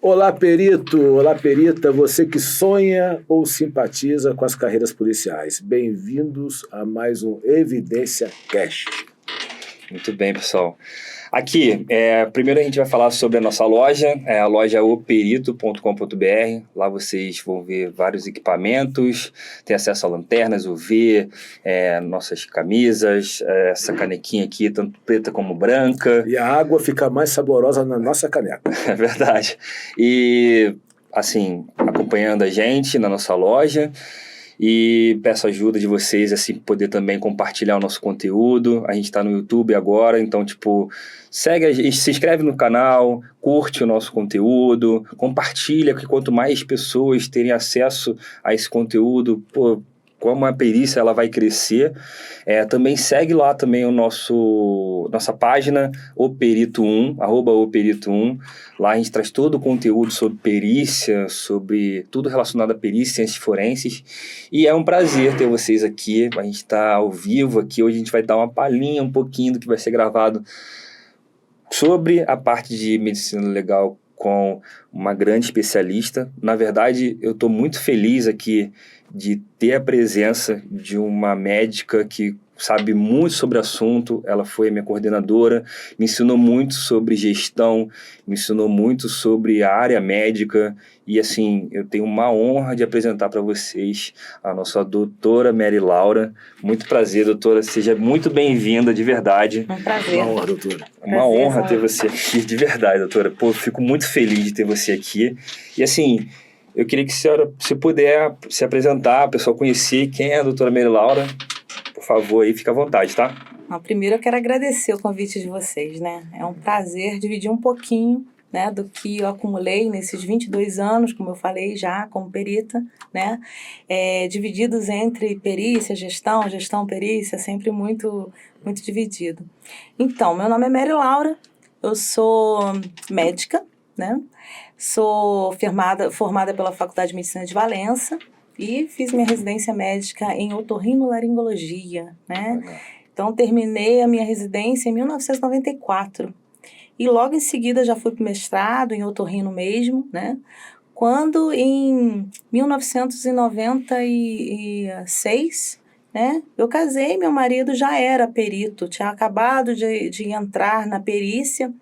Olá, perito! Olá, perita! Você que sonha ou simpatiza com as carreiras policiais. Bem-vindos a mais um Evidência Cash. Muito bem, pessoal. Aqui, primeiro a gente vai falar sobre a nossa loja, a loja operito.com.br. Lá vocês vão ver vários equipamentos, ter acesso a lanternas, UV, nossas camisas, essa canequinha aqui, tanto preta como branca. E a água fica mais saborosa na nossa caneca. É verdade. E, assim, acompanhando a gente na nossa loja. E peço ajuda de vocês, assim, poder também compartilhar o nosso conteúdo. A gente está no YouTube agora, então, segue a gente, se inscreve no canal, curte o nosso conteúdo, compartilha, que quanto mais pessoas terem acesso a esse conteúdo, como a perícia ela vai crescer. Também segue lá também nossa página, operito1, @operito1. Lá a gente traz todo o conteúdo sobre perícia, sobre tudo relacionado a perícia, ciências forenses. E é um prazer ter vocês aqui. A gente está ao vivo aqui. Hoje a gente vai dar uma palhinha, um pouquinho do que vai ser gravado sobre a parte de medicina legal com uma grande especialista. Na verdade, eu estou muito feliz aqui de ter a presença de uma médica que sabe muito sobre o assunto. Ela foi a minha coordenadora, me ensinou muito sobre gestão, me ensinou muito sobre a área médica. E assim, eu tenho uma honra de apresentar para vocês a nossa doutora Mary Laura. Muito prazer, doutora. Seja muito bem-vinda, de verdade. Um prazer. Uma honra, doutora. Uma honra ter você aqui, de verdade, doutora. Fico muito feliz de ter você aqui. E assim, eu queria que a senhora, se puder, se apresentar, o pessoal conhecer quem é a doutora Mary Laura. Por favor, aí, fica à vontade, tá? Primeiro eu quero agradecer o convite de vocês, né? É um prazer dividir um pouquinho, né, do que eu acumulei nesses 22 anos, como eu falei já, como perita, né? Divididos entre perícia, gestão, perícia, sempre muito, muito dividido. Então, meu nome é Mary Laura, eu sou médica, né? Sou formada pela Faculdade de Medicina de Valença e fiz minha residência médica em otorrinolaringologia, né? Então, terminei a minha residência em 1994. E logo em seguida já fui para o mestrado em otorrino mesmo, né? Quando em 1996, né, eu casei, meu marido já era perito, tinha acabado de entrar na perícia,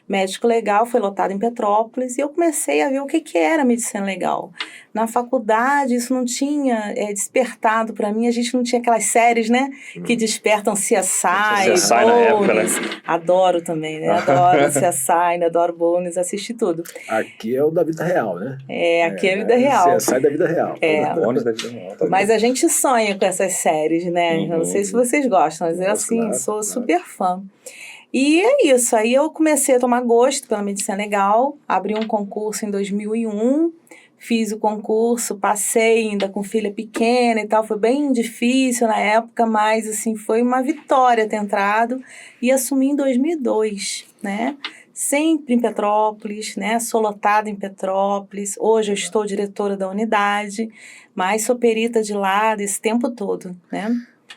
médico legal, foi lotado em Petrópolis, e eu comecei a ver o que era medicina legal. Na faculdade, isso não tinha despertado para mim, a gente não tinha aquelas séries, né, que despertam CSI, na época, né? Adoro também, né, adoro CSI, adoro Bones, assisti tudo. Aqui é o da vida real, né? Aqui é a vida real. CSI da vida real. Bones da vida real. Tá. Mas a gente sonha com essas séries, né? Uhum. Eu não sei se vocês gostam, mas eu, assim, sou super fã. E é isso, aí eu comecei a tomar gosto pela medicina legal, abri um concurso em 2001, fiz o concurso, passei ainda com filha pequena e tal, foi bem difícil na época, mas assim, foi uma vitória ter entrado e assumi em 2002, né? Sempre em Petrópolis, né? Sou lotada em Petrópolis, hoje eu estou diretora da unidade, mas sou perita de lá esse tempo todo, né?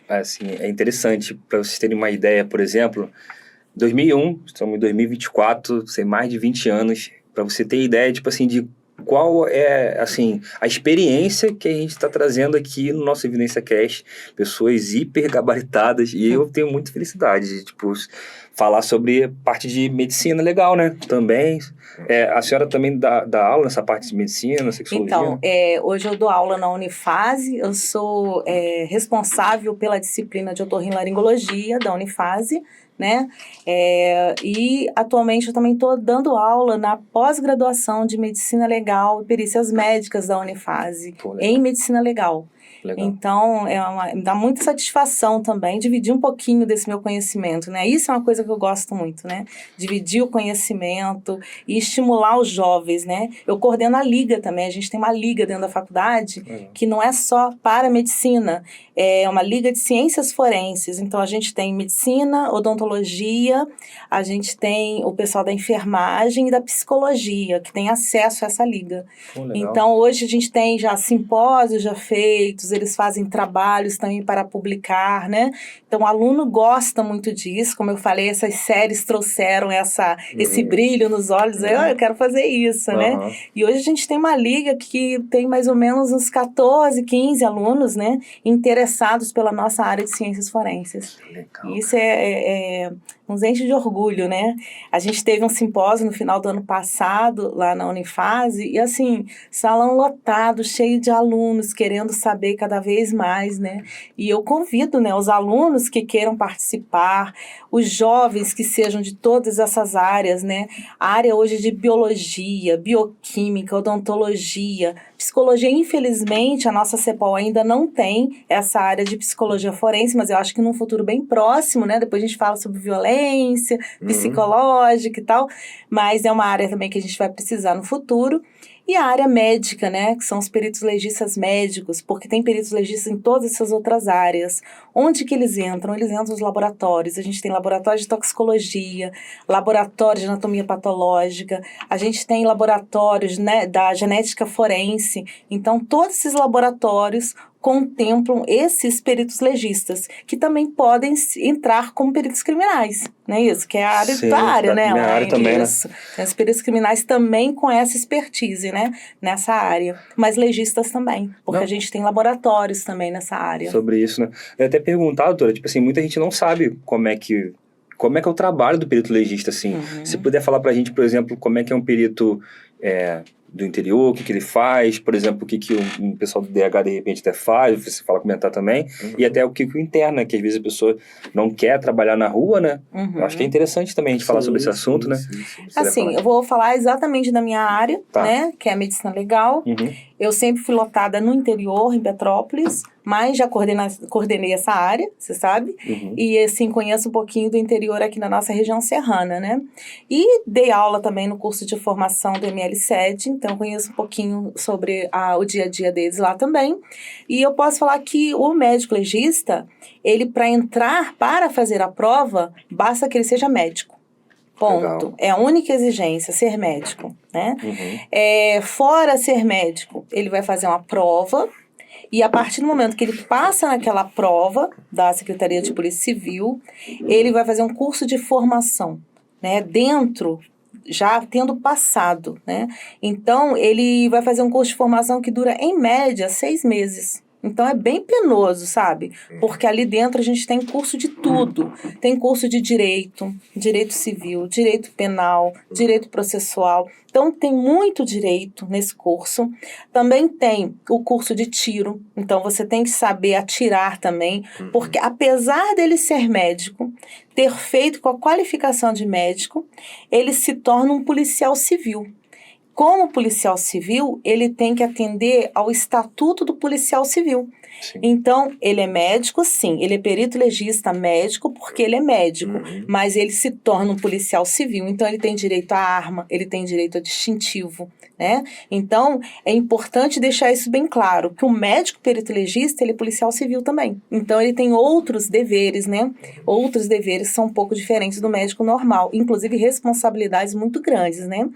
Assim, é interessante, para vocês terem uma ideia, por exemplo, 2001, estamos em 2024, tem mais de 20 anos, para você ter ideia, de qual é, assim, a experiência que a gente está trazendo aqui no nosso Evidência Cash, pessoas hiper gabaritadas, e eu tenho muita felicidade de, falar sobre parte de medicina legal, né, também. A senhora também dá aula nessa parte de medicina, sexologia? Então, hoje eu dou aula na Unifase, eu sou responsável pela disciplina de otorrinolaringologia da Unifase, né? E atualmente eu também estou dando aula na pós-graduação de Medicina Legal e Perícias Médicas da Unifase, em Medicina Legal. Legal. Então, me dá muita satisfação também dividir um pouquinho desse meu conhecimento, né? Isso é uma coisa que eu gosto muito, né? Dividir o conhecimento e estimular os jovens, né? Eu coordeno a liga também, a gente tem uma liga dentro da faculdade que não é só para medicina, é uma liga de ciências forenses. Então, a gente tem medicina, odontologia, a gente tem o pessoal da enfermagem e da psicologia, que tem acesso a essa liga. Então, hoje a gente tem já simpósios já feitos, eles fazem trabalhos também para publicar, né? Então, o aluno gosta muito disso. Como eu falei, essas séries trouxeram esse brilho nos olhos. Eu quero fazer isso, né? E hoje a gente tem uma liga que tem mais ou menos uns 14, 15 alunos, né? Interessados pela nossa área de ciências forenses. Legal. Isso nos enche de orgulho, né? A gente teve um simpósio no final do ano passado, lá na Unifase, e assim, salão lotado, cheio de alunos, querendo saber cada vez mais, né? E eu convido, né, os alunos que queiram participar, os jovens que sejam de todas essas áreas, né? A área hoje de biologia, bioquímica, odontologia, psicologia, infelizmente, a nossa CEPOL ainda não tem essa área de psicologia forense, mas eu acho que num futuro bem próximo, né? Depois a gente fala sobre violência, psicológica e tal, mas é uma área também que a gente vai precisar no futuro. E a área médica, né, que são os peritos legistas médicos, porque tem peritos legistas em todas essas outras áreas. Onde que eles entram? Eles entram nos laboratórios. A gente tem laboratório de toxicologia, laboratório de anatomia patológica, a gente tem laboratórios, né, da genética forense. Então, todos esses laboratórios contemplam esses peritos legistas, que também podem entrar como peritos criminais, não é isso? Que é a área, Sim, tua área, né? Minha área também, isso. Né? Os peritos criminais também com essa expertise, né? Nessa área. Mas legistas também, porque a gente tem laboratórios também nessa área. Sobre isso, né? Eu ia até perguntar, doutora, tipo assim, muita gente não sabe como é que é o trabalho do perito legista, assim. Se puder falar pra gente, por exemplo, como é que é um perito do interior, o que ele faz, por exemplo, o que um pessoal do DH de repente até faz, você fala, comentar também, e até o que o interno, né, que às vezes a pessoa não quer trabalhar na rua, né? Eu acho que é interessante também a gente falar sobre esse assunto, né? Assim, eu vou falar exatamente da minha área, né, que é a medicina legal. Eu sempre fui lotada no interior, em Petrópolis, mas já coordenei essa área, você sabe? E, assim, conheço um pouquinho do interior aqui na nossa região serrana, né? E dei aula também no curso de formação do ML7, então conheço um pouquinho sobre o dia a dia deles lá também. E eu posso falar que o médico legista, ele, para fazer a prova, basta que ele seja médico. Ponto. Legal. É a única exigência, ser médico, né? Fora ser médico, ele vai fazer uma prova e a partir do momento que ele passa naquela prova da Secretaria de Polícia Civil, ele vai fazer um curso de formação, né? Já tendo passado, né? Então, ele vai fazer um curso de formação que dura, em média, 6 meses. Então, é bem penoso, sabe? Porque ali dentro a gente tem curso de tudo. Tem curso de direito civil, direito penal, direito processual. Então, tem muito direito nesse curso. Também tem o curso de tiro. Então, você tem que saber atirar também. Porque, apesar dele ser médico, ter feito com a qualificação de médico, ele se torna um policial civil. Como policial civil, ele tem que atender ao estatuto do policial civil. Sim. Então, ele é médico, sim. Ele é perito legista médico porque ele é médico. Mas ele se torna um policial civil. Então, ele tem direito à arma, ele tem direito a distintivo, né? Então, é importante deixar isso bem claro, que o médico perito legista, ele é policial civil também. Então, ele tem outros deveres, né? Outros deveres são um pouco diferentes do médico normal. Inclusive, responsabilidades muito grandes, né?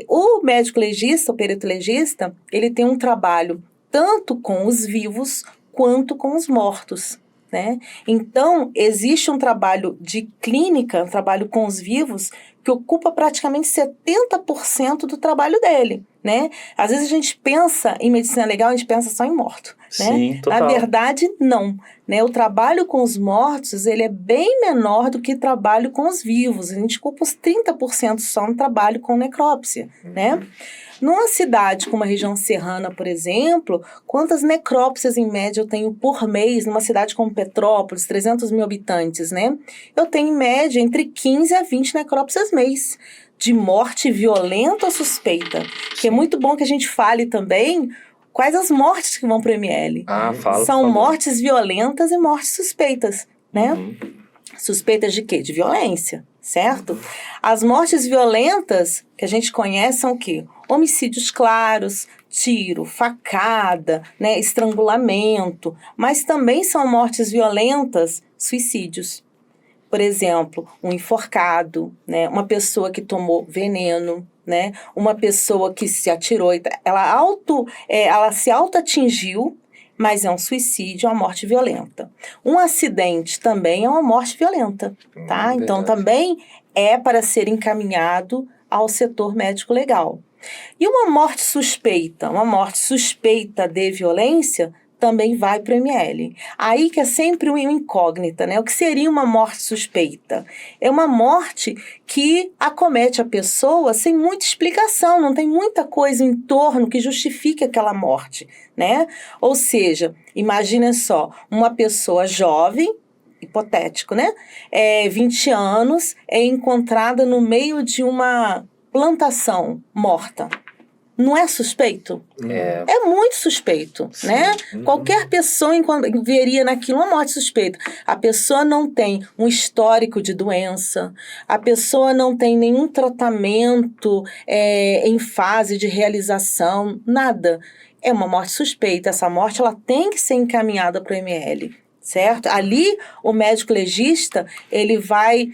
O médico legista, o perito legista, ele tem um trabalho tanto com os vivos quanto com os mortos, né? Então, existe um trabalho de clínica, um trabalho com os vivos, que ocupa praticamente 70% do trabalho dele, né? Às vezes a gente pensa em medicina legal, a gente pensa só em morto, né? Sim, total. Na verdade, não, né? O trabalho com os mortos, ele é bem menor do que o trabalho com os vivos. A gente ocupa uns 30% só no trabalho com necrópsia, né? Numa cidade como a região serrana, por exemplo, quantas necrópsias em média eu tenho por mês numa cidade como Petrópolis, 300 mil habitantes, né? Eu tenho em média entre 15 a 20 necrópsias mês, de morte violenta ou suspeita. Que é muito bom que a gente fale também quais as mortes que vão para o ML. Fala, São mortes violentas e mortes suspeitas, né? Suspeitas de quê? De violência, certo? As mortes violentas que a gente conhece são o quê? Homicídios claros, tiro, facada, né, estrangulamento, mas também são mortes violentas, suicídios. Por exemplo, um enforcado, né, uma pessoa que tomou veneno, né, uma pessoa que se atirou, ela se auto-atingiu, mas é um suicídio, é uma morte violenta. Um acidente também é uma morte violenta, tá? Então, verdade. também é para ser encaminhado ao setor médico legal. E uma morte suspeita de violência, também vai para o ML. Aí que é sempre uma incógnita, né? O que seria uma morte suspeita? É uma morte que acomete a pessoa sem muita explicação, não tem muita coisa em torno que justifique aquela morte, né? Ou seja, imagina só, uma pessoa jovem, hipotético, né? 20 anos, é encontrada no meio de uma plantação morta. Não é suspeito? É muito suspeito, né? Qualquer pessoa veria naquilo uma morte suspeita. A pessoa não tem um histórico de doença, a pessoa não tem nenhum tratamento em fase de realização, nada. É uma morte suspeita. Essa morte ela tem que ser encaminhada para o ML. Certo? Ali, o médico legista, ele vai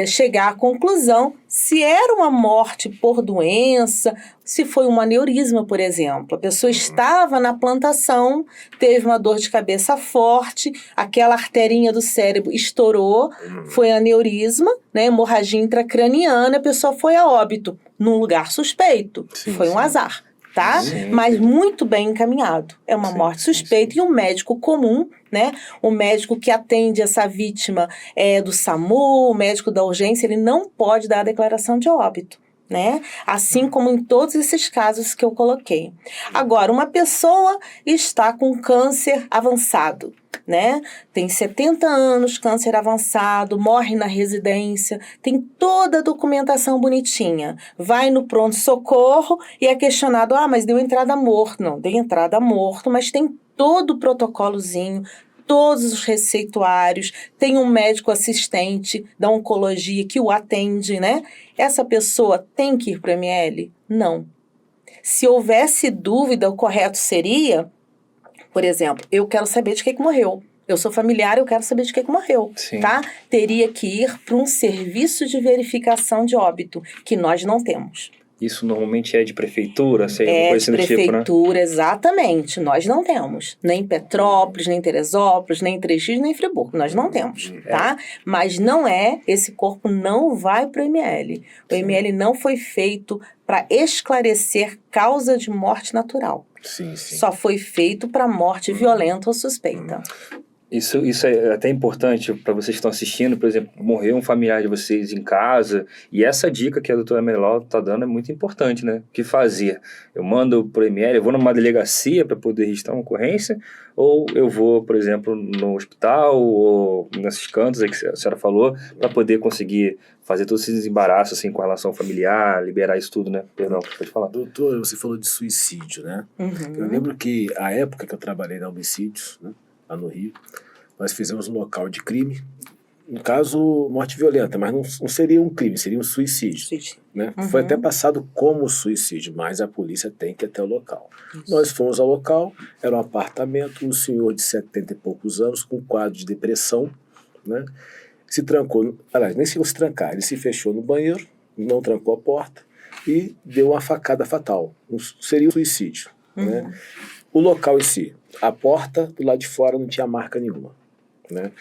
chegar à conclusão se era uma morte por doença, se foi um aneurisma, por exemplo. A pessoa estava na plantação, teve uma dor de cabeça forte, aquela arterinha do cérebro estourou, foi aneurisma, né, hemorragia intracraniana, a pessoa foi a óbito, num lugar suspeito. Foi um azar. Tá? Mas muito bem encaminhado. É uma morte suspeita. E um médico comum, né? O médico que atende essa vítima do SAMU, o médico da urgência, ele não pode dar a declaração de óbito, né? Assim como em todos esses casos que eu coloquei. Agora, uma pessoa está com câncer avançado, né? Tem 70 anos, câncer avançado, morre na residência, tem toda a documentação bonitinha. Vai no pronto-socorro e é questionado, mas deu entrada morto. Não, deu entrada morto, mas tem todo o protocolozinho, todos os receituários, tem um médico assistente da oncologia que o atende, né? Essa pessoa tem que ir para o ML? Não. Se houvesse dúvida, o correto seria, por exemplo, eu quero saber de que morreu. Eu sou familiar, eu quero saber de que morreu, tá? Teria que ir para um serviço de verificação de óbito, que nós não temos. Isso normalmente é de prefeitura? De prefeitura, né? Exatamente. Nós não temos. Nem Petrópolis, nem Teresópolis, nem Três-Rios, nem Friburgo. Nós não temos, tá? Mas não esse corpo não vai para o ML. O ML não foi feito para esclarecer causa de morte natural. Só foi feito para morte violenta ou suspeita. Isso é até importante para vocês que estão assistindo, por exemplo, morreu um familiar de vocês em casa, e essa dica que a doutora Menelau está dando é muito importante, né? O que fazer? Eu mando pro ML, eu vou numa delegacia para poder registrar uma ocorrência, ou eu vou, por exemplo, no hospital, ou nesses cantos aí que a senhora falou, para poder conseguir fazer todos esses embaraços assim, com relação ao familiar, liberar isso tudo, né? Perdão, pode falar. Doutor, você falou de suicídio, né? Eu lembro que a época que eu trabalhei na homicídios, né, lá no Rio, nós fizemos um local de crime, no caso, morte violenta, mas não seria um crime, seria um suicídio. Né? Foi até passado como suicídio, mas a polícia tem que ir até o local. Nós fomos ao local, era um apartamento, um senhor de 70 e poucos anos, com quadro de depressão, né? Se trancou, aliás, nem se trancar, ele se fechou no banheiro, não trancou a porta e deu uma facada fatal. Seria um suicídio. Né? O local em si, a porta do lado de fora não tinha marca nenhuma. Né?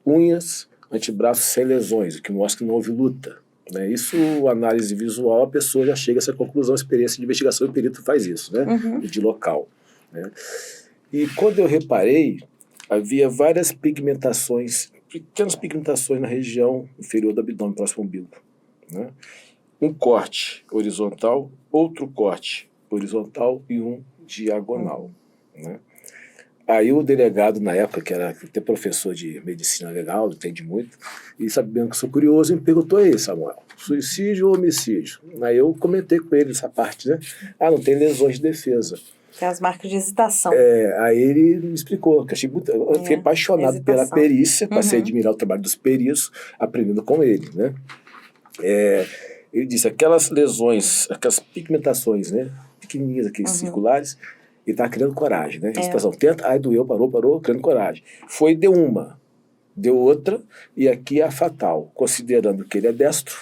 Unhas, antebraços sem lesões, o que mostra que não houve luta. Né? Isso, análise visual, a pessoa já chega a essa conclusão, a experiência de investigação, o perito faz isso, né? De local. Né? E quando eu reparei, havia várias pigmentações, pequenas pigmentações na região inferior do abdômen, próximo ao umbigo. Né? Um corte horizontal, outro corte horizontal e um diagonal. Né? Aí o delegado, na época, que era até professor de medicina legal, entende muito, e sabendo que sou curioso, me perguntou aí, Samuel, suicídio ou homicídio? Aí eu comentei com ele essa parte, né? Não tem lesões de defesa. Tem as marcas de hesitação. Aí ele me explicou, que achei muito, eu fiquei apaixonado pela perícia, passei a admirar o trabalho dos peritos, aprendendo com ele, né? Ele disse, aquelas lesões, aquelas pigmentações, né? Pequenininhas aqui, circulares, ele estava criando coragem, né? Situação, tenta, doeu, parou, criando coragem. Deu uma, deu outra, e aqui é a fatal, considerando que ele é destro,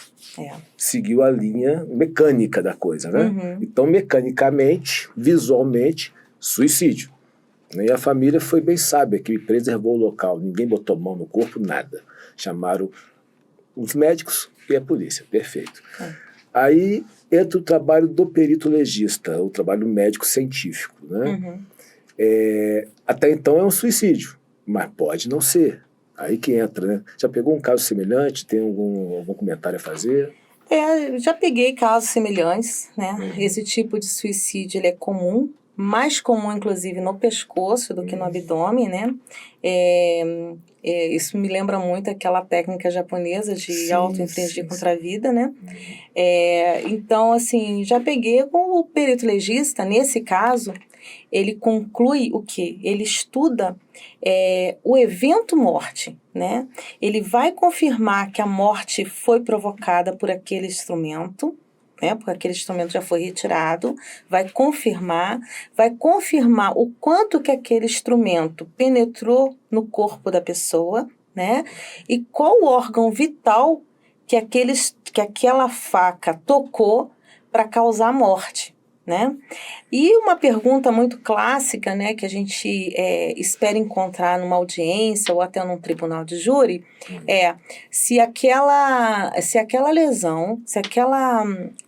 seguiu a linha mecânica da coisa, né? Então, mecanicamente, visualmente, suicídio. E a família foi bem sábia, que preservou o local. Ninguém botou mão no corpo, nada. Chamaram os médicos e a polícia. Perfeito. Aí entra o trabalho do perito legista, o trabalho médico-científico, né? Até então é um suicídio, mas pode não ser. Aí que entra, né? Já pegou um caso semelhante? Tem algum comentário a fazer? Já peguei casos semelhantes, né? Esse tipo de suicídio ele é comum, mais comum, inclusive, no pescoço do que no abdômen, né? Isso me lembra muito aquela técnica japonesa de auto-infligir contra a vida, né? Então, assim, já peguei com o perito legista, nesse caso, ele conclui o quê? Ele estuda o evento morte, né? Ele vai confirmar que a morte foi provocada por aquele instrumento, né? Porque aquele instrumento já foi retirado, vai confirmar o quanto que aquele instrumento penetrou no corpo da pessoa, né? E qual o órgão vital que aquela faca tocou para causar a morte, né? E uma pergunta muito clássica, né, que a gente espera encontrar numa audiência ou até num tribunal de júri, se a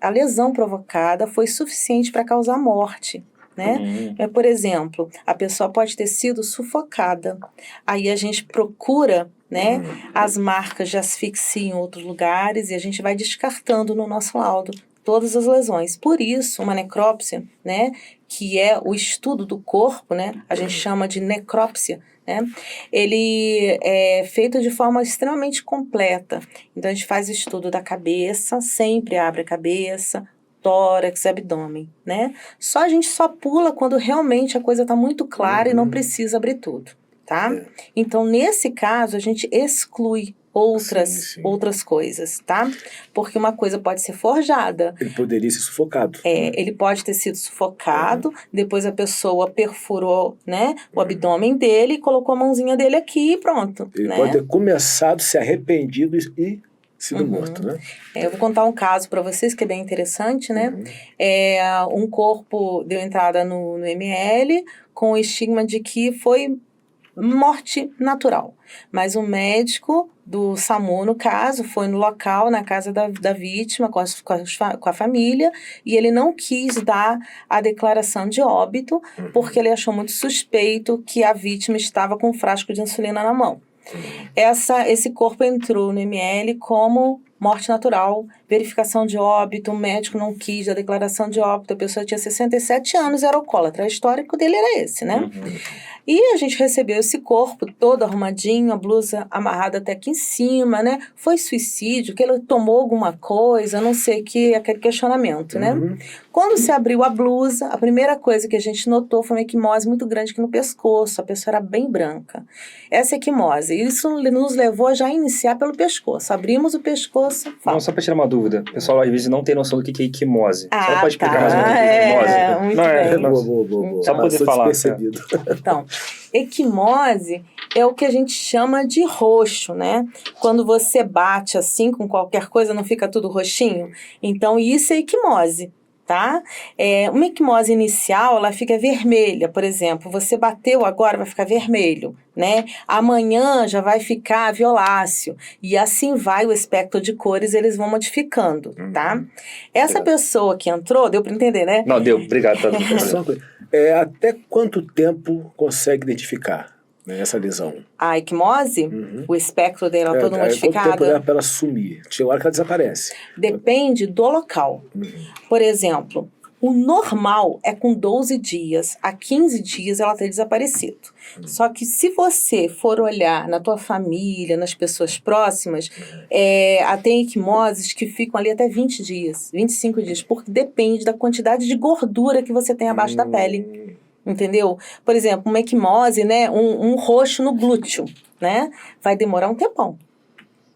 lesão provocada foi suficiente para causar morte, né? Por exemplo, a pessoa pode ter sido sufocada. Aí a gente procura, né, as marcas de asfixia em outros lugares e a gente vai descartando no nosso laudo todas as lesões. Por isso, uma necrópsia, né, que é o estudo do corpo, né, a gente chama de necrópsia, né, ele é feito de forma extremamente completa. Então, a gente faz o estudo da cabeça, sempre abre a cabeça, tórax, abdômen, né? A gente só pula quando realmente a coisa está muito clara e não precisa abrir tudo, tá? Então, nesse caso, a gente exclui outras coisas, tá? Porque uma coisa pode ser forjada. Ele poderia ser sufocado. Ele pode ter sido sufocado, depois a pessoa perfurou, né, o abdômen dele e colocou a mãozinha dele aqui e pronto. Ele né? pode ter começado, se arrependido e sido morto, né? Eu vou contar um caso para vocês que é bem interessante, né? Um corpo deu entrada no ML com o estigma de que foi morte natural. Mas o médico do SAMU, no caso, foi no local, na casa da vítima, com a família, e ele não quis dar a declaração de óbito, porque ele achou muito suspeito que a vítima estava com um frasco de insulina na mão. Esse corpo entrou no ML como morte natural, verificação de óbito, o médico não quis a declaração de óbito, a pessoa tinha 67 anos, era alcoólatra, o histórico dele era esse, né? E a gente recebeu esse corpo todo arrumadinho, a blusa amarrada até aqui em cima, né? Foi suicídio, que ele tomou alguma coisa, não sei o que, aquele questionamento, né? Quando se abriu a blusa, a primeira coisa que a gente notou foi uma equimose muito grande aqui no pescoço, a pessoa era bem branca. Essa equimose, isso nos levou a já iniciar pelo pescoço. Abrimos o pescoço, Não, só para tirar uma dúvida. O pessoal às vezes não tem noção do que é equimose. Só pode explicar tá. mais ou menos o que é equimose? Muito bem. Boa. Só poder falar. Então, equimose é o que a gente chama de roxo, né? Quando você bate assim com qualquer coisa, não fica tudo roxinho? Então, isso é equimose, tá? Uma equimose inicial, ela fica vermelha, por exemplo. Você bateu agora, vai ficar vermelho, né? Amanhã já vai ficar violáceo. E assim vai o espectro de cores, eles vão modificando, tá? Essa pessoa que entrou, deu para entender, né? Não, deu. Obrigado. Tá. Até quanto tempo consegue identificar, né, essa lesão? A equimose, o espectro dela todo modificado. Quanto tempo para ela sumir? Chega hora que ela desaparece. Depende do local. Por exemplo, o normal é com 12 dias a 15 dias ela ter desaparecido. Só que se você for olhar na tua família, nas pessoas próximas, tem equimoses que ficam ali até 20 dias, 25 dias, porque depende da quantidade de gordura que você tem abaixo da pele. Entendeu? Por exemplo, uma equimose, né, um roxo no glúteo, né, vai demorar um tempão.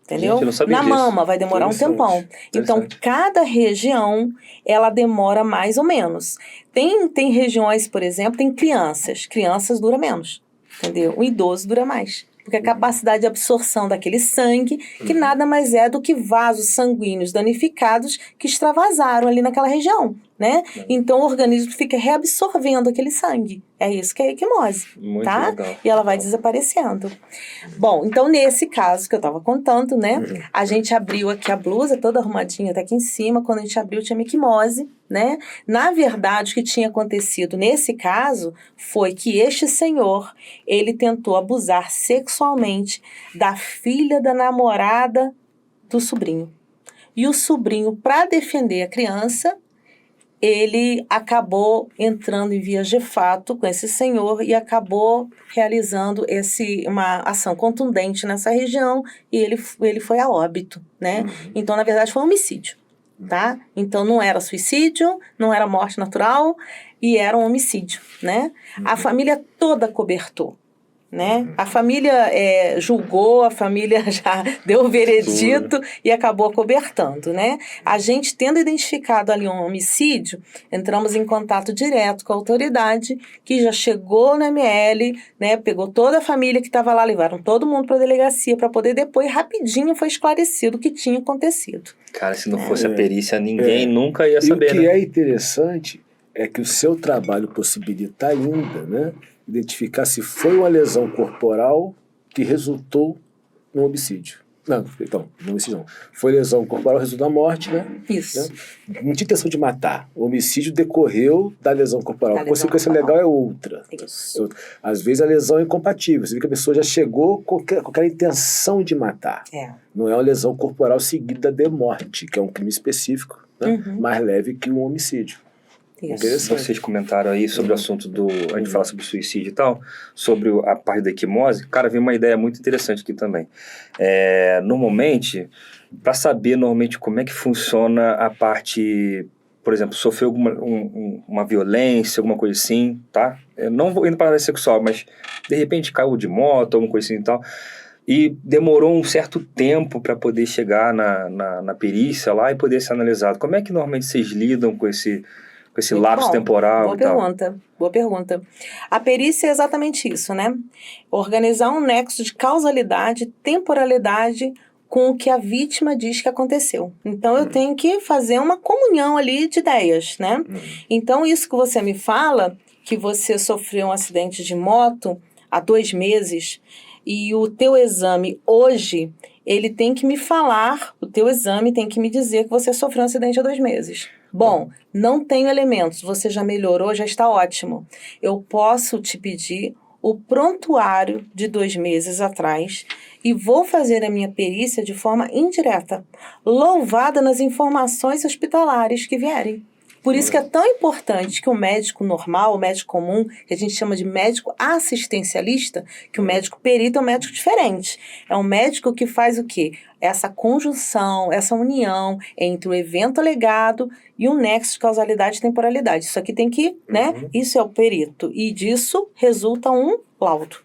Entendeu? Gente, eu não sabia Na disso. mama vai demorar um tempão. Então, cada região, ela demora mais ou menos. Tem regiões, por exemplo, tem crianças. Crianças dura menos, entendeu? O idoso dura mais. Porque a capacidade de absorção daquele sangue, que nada mais é do que vasos sanguíneos danificados que extravasaram ali naquela região. né? Então o organismo fica reabsorvendo aquele sangue. É isso que é a equimose, Muito tá? legal. E ela vai desaparecendo. Bom, então nesse caso que eu tava contando, né? A gente abriu aqui a blusa, toda arrumadinha até aqui em cima. Quando a gente abriu, tinha uma equimose, né? Na verdade, o que tinha acontecido nesse caso foi que este senhor, ele tentou abusar sexualmente da filha da namorada do sobrinho. E o sobrinho, para defender a criança, ele acabou entrando em vias de fato com esse senhor e acabou realizando uma ação contundente nessa região e ele foi a óbito, né? Então, na verdade, foi um homicídio, tá? Então, não era suicídio, não era morte natural e era um homicídio, né? A família toda cobertou, né? A família julgou, a família já deu o veredito e acabou cobertando, né? A gente, tendo identificado ali um homicídio, entramos em contato direto com a autoridade, que já chegou no ML, né? Pegou toda a família que estava lá, levaram todo mundo para a delegacia para poder depois, rapidinho, foi esclarecido o que tinha acontecido. Cara, se não fosse a perícia, ninguém nunca ia saber, E o que né? é interessante é que o seu trabalho possibilita ainda, né, identificar se foi uma lesão corporal que resultou no homicídio. Não, então, no homicídio não. Foi lesão corporal, resultou da morte, né? Isso. Né? Não tinha intenção de matar. O homicídio decorreu da lesão corporal. A consequência legal é outra. Isso. Às vezes a lesão é incompatível. Você vê que a pessoa já chegou com aquela intenção de matar. Não é uma lesão corporal seguida de morte, que é um crime específico, né? Mais leve que um homicídio. Vocês comentaram aí sobre o assunto a gente fala sobre suicídio e tal, sobre a parte da equimose. Cara, veio uma ideia muito interessante aqui também. Normalmente, para saber normalmente como é que funciona a parte, por exemplo, sofreu uma violência, alguma coisa assim, tá? Eu não vou indo para a área sexual, mas de repente caiu de moto, alguma coisa assim e tal. E demorou um certo tempo para poder chegar na perícia lá e poder ser analisado. Como é que normalmente vocês lidam com esse lapso temporal e tal? Boa pergunta. A perícia é exatamente isso, né? Organizar um nexo de causalidade, temporalidade com o que a vítima diz que aconteceu. Então, eu tenho que fazer uma comunhão ali de ideias, né? Então, isso que você me fala, que você sofreu um acidente de moto há 2 meses e o teu exame hoje, ele tem que me falar, o teu exame tem que me dizer que você sofreu um acidente há 2 meses. Bom, não tenho elementos, você já melhorou, já está ótimo. Eu posso te pedir o prontuário de 2 meses atrás e vou fazer a minha perícia de forma indireta, louvada nas informações hospitalares que vierem. Por isso que é tão importante que o médico normal, o médico comum, que a gente chama de médico assistencialista, que o médico perito é um médico diferente. É um médico que faz o quê? Essa conjunção, essa união entre o evento alegado e um nexo de causalidade e temporalidade. Isso aqui tem que, né? Isso é o perito. E disso resulta um laudo,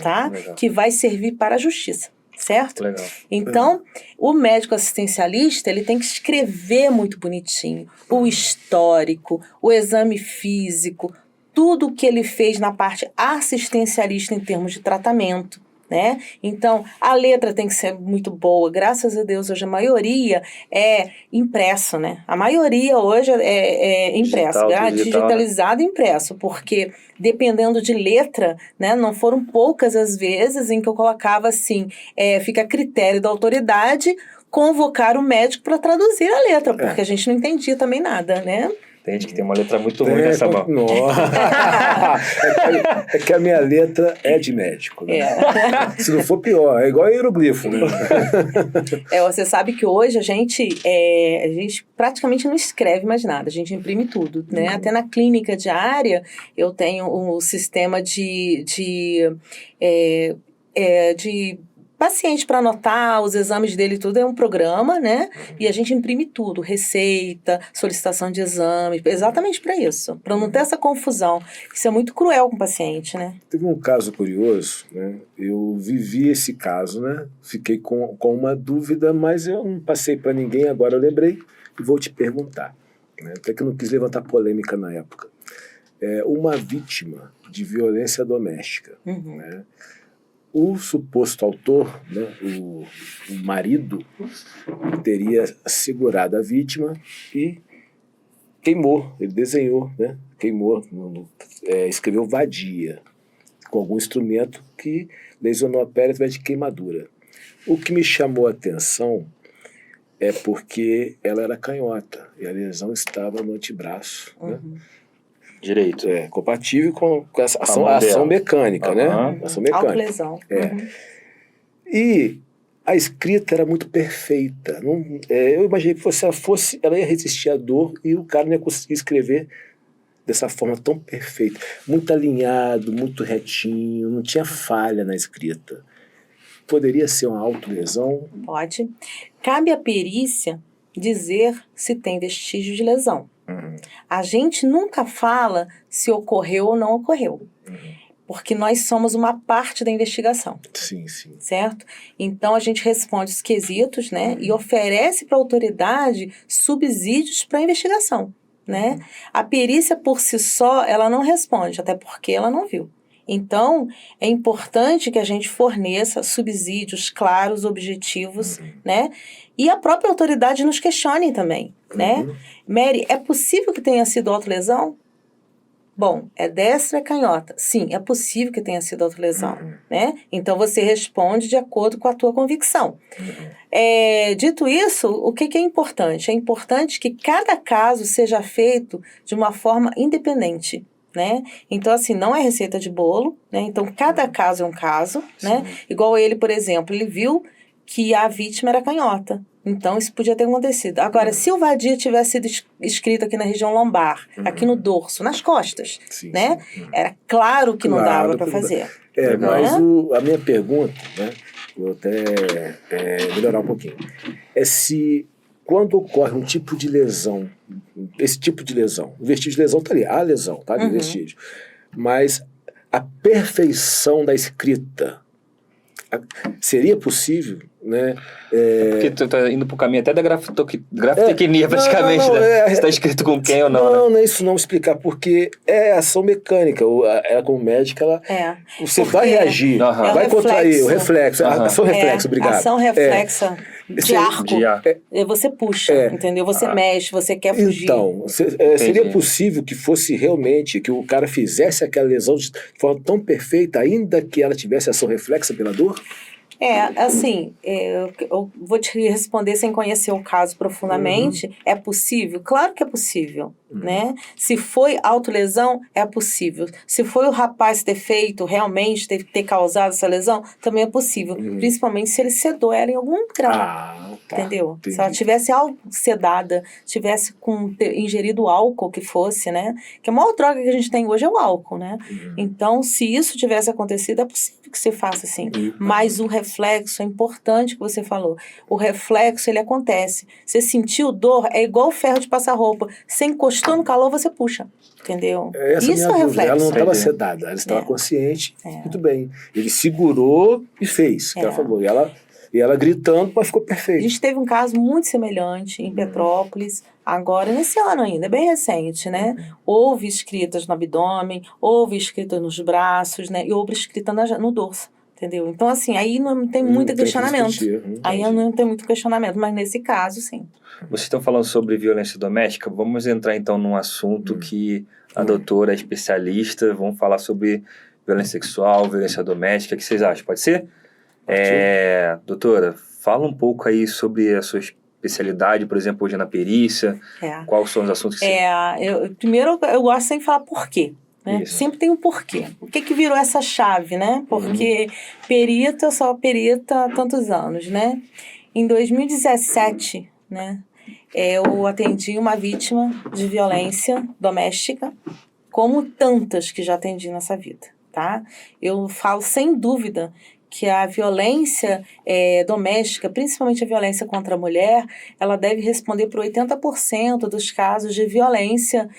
tá? Que vai servir para a justiça. Certo? Legal. Então, o médico assistencialista, ele tem que escrever muito bonitinho o histórico, o exame físico, tudo o que ele fez na parte assistencialista em termos de tratamento, né? Então, a letra tem que ser muito boa. Graças a Deus, hoje a maioria é impresso, né? A maioria hoje é impresso, digitalizado e impresso, porque dependendo de letra, né? Não foram poucas as vezes em que eu colocava assim, fica a critério da autoridade convocar o médico para traduzir a letra, porque a gente não entendia também nada, né? Tem gente que tem uma letra muito ruim nessa mão. É que a minha letra é de médico, né? Se não for pior, é igual hieroglifo, né? Você sabe que hoje a gente praticamente não escreve mais nada, a gente imprime tudo, né? Até na clínica diária eu tenho um sistema de paciente para anotar os exames dele, tudo é um programa, né? E a gente imprime tudo, receita, solicitação de exame, exatamente para isso, para não ter essa confusão. Isso é muito cruel com o paciente, né? Teve um caso curioso, né? Eu vivi esse caso, né? Fiquei com uma dúvida, mas eu não passei para ninguém, agora eu lembrei e vou te perguntar, né? Até que eu não quis levantar polêmica na época. Uma vítima de violência doméstica, né? O suposto autor, né, o marido, teria segurado a vítima e queimou, ele desenhou, né? Queimou, escreveu vadia, com algum instrumento que lesionou a pele através de queimadura. O que me chamou a atenção é porque ela era canhota e a lesão estava no antebraço, né? Direito. Compatível com essa mão ação dela. mecânica, né? Ação mecânica. Autolesão. E a escrita era muito perfeita. Eu imaginei que ela ia resistir à dor e o cara não ia conseguir escrever dessa forma tão perfeita. Muito alinhado, muito retinho, não tinha falha na escrita. Poderia ser uma autolesão? Pode. Cabe à perícia dizer se tem vestígio de lesão. A gente nunca fala se ocorreu ou não ocorreu. Porque nós somos uma parte da investigação. Sim, sim. Certo? Então, a gente responde os quesitos, né? E oferece para a autoridade subsídios para a investigação, né? A perícia, por si só, ela não responde, até porque ela não viu. Então, é importante que a gente forneça subsídios claros, objetivos, né? E a própria autoridade nos questione também, né? Mary, é possível que tenha sido autolesão? Bom, é destra, é canhota. Sim, é possível que tenha sido autolesão, né? Então, você responde de acordo com a tua convicção. Dito isso, o que é importante? É importante que cada caso seja feito de uma forma independente, né? Então, assim, não é receita de bolo, né? Então, cada caso é um caso, né? Igual ele, por exemplo, ele viu que a vítima era canhota. Então, isso podia ter acontecido. Agora, se o vadia tivesse sido escrito aqui na região lombar, aqui no dorso, nas costas, né? Era claro que não dava para fazer. Mas a minha pergunta, né? Vou até melhorar um pouquinho. É se quando ocorre um tipo de lesão, esse tipo de lesão, o vestígio de lesão está ali, a lesão, tá ali, o vestígio. Mas a perfeição da escrita seria possível, né? Porque tu tá indo pro caminho até da grafitecnia, praticamente, né? Se tá escrito com quem ou não, Não, né? não é isso não explicar, porque é ação mecânica. Ela como médica, você vai reagir, vai contrair o reflexo, ação reflexa, obrigado. Ação reflexa de arco. Você puxa, entendeu? Você mexe, você quer fugir. Então, seria possível que fosse realmente, que o cara fizesse aquela lesão de forma tão perfeita, ainda que ela tivesse ação reflexa pela dor? Eu vou te responder sem conhecer o caso profundamente. É possível? Claro que é possível, né? Se foi autolesão, é possível. Se foi o rapaz ter feito, realmente ter causado essa lesão, também é possível. Principalmente se ele sedou ela em algum grau. Entendeu? Entendi. Se ela tivesse sedada, tivesse ingerido álcool que fosse, né? Que a maior droga que a gente tem hoje é o álcool, né? Então, se isso tivesse acontecido, é possível que se faça assim. Mas o reflexo é importante que você falou. O reflexo, ele acontece. Você sentiu dor, é igual o ferro de passar roupa. Você encostou no calor, você puxa. Entendeu? Isso é reflexo. Ela não estava sedada, ela estava consciente. Muito bem. Ele segurou e fez, que ela falou. E ela gritando, mas ficou perfeito. A gente teve um caso muito semelhante em Petrópolis, agora nesse ano ainda, é bem recente, né? Houve escritas no abdômen, houve escritas nos braços, né? E houve escrita no dorso, entendeu? Então, assim, aí não tem muito questionamento. Aí não tem muito questionamento, mas nesse caso, sim. Vocês estão falando sobre violência doméstica, vamos entrar então num assunto que a doutora é especialista, vamos falar sobre violência sexual, violência doméstica, o que vocês acham? Pode ser? Doutora, fala um pouco aí sobre a sua especialidade, por exemplo, hoje na perícia, quais são os assuntos que você... Primeiro, eu gosto sempre de falar por quê, né? Sempre tem um porquê. O que virou essa chave, né? Porque perita, eu sou perita há tantos anos, né? Em 2017, né? Eu atendi uma vítima de violência doméstica, como tantas que já atendi nessa vida, tá? Eu falo sem dúvida que a violência doméstica, principalmente a violência contra a mulher, ela deve responder por 80% dos casos de violência,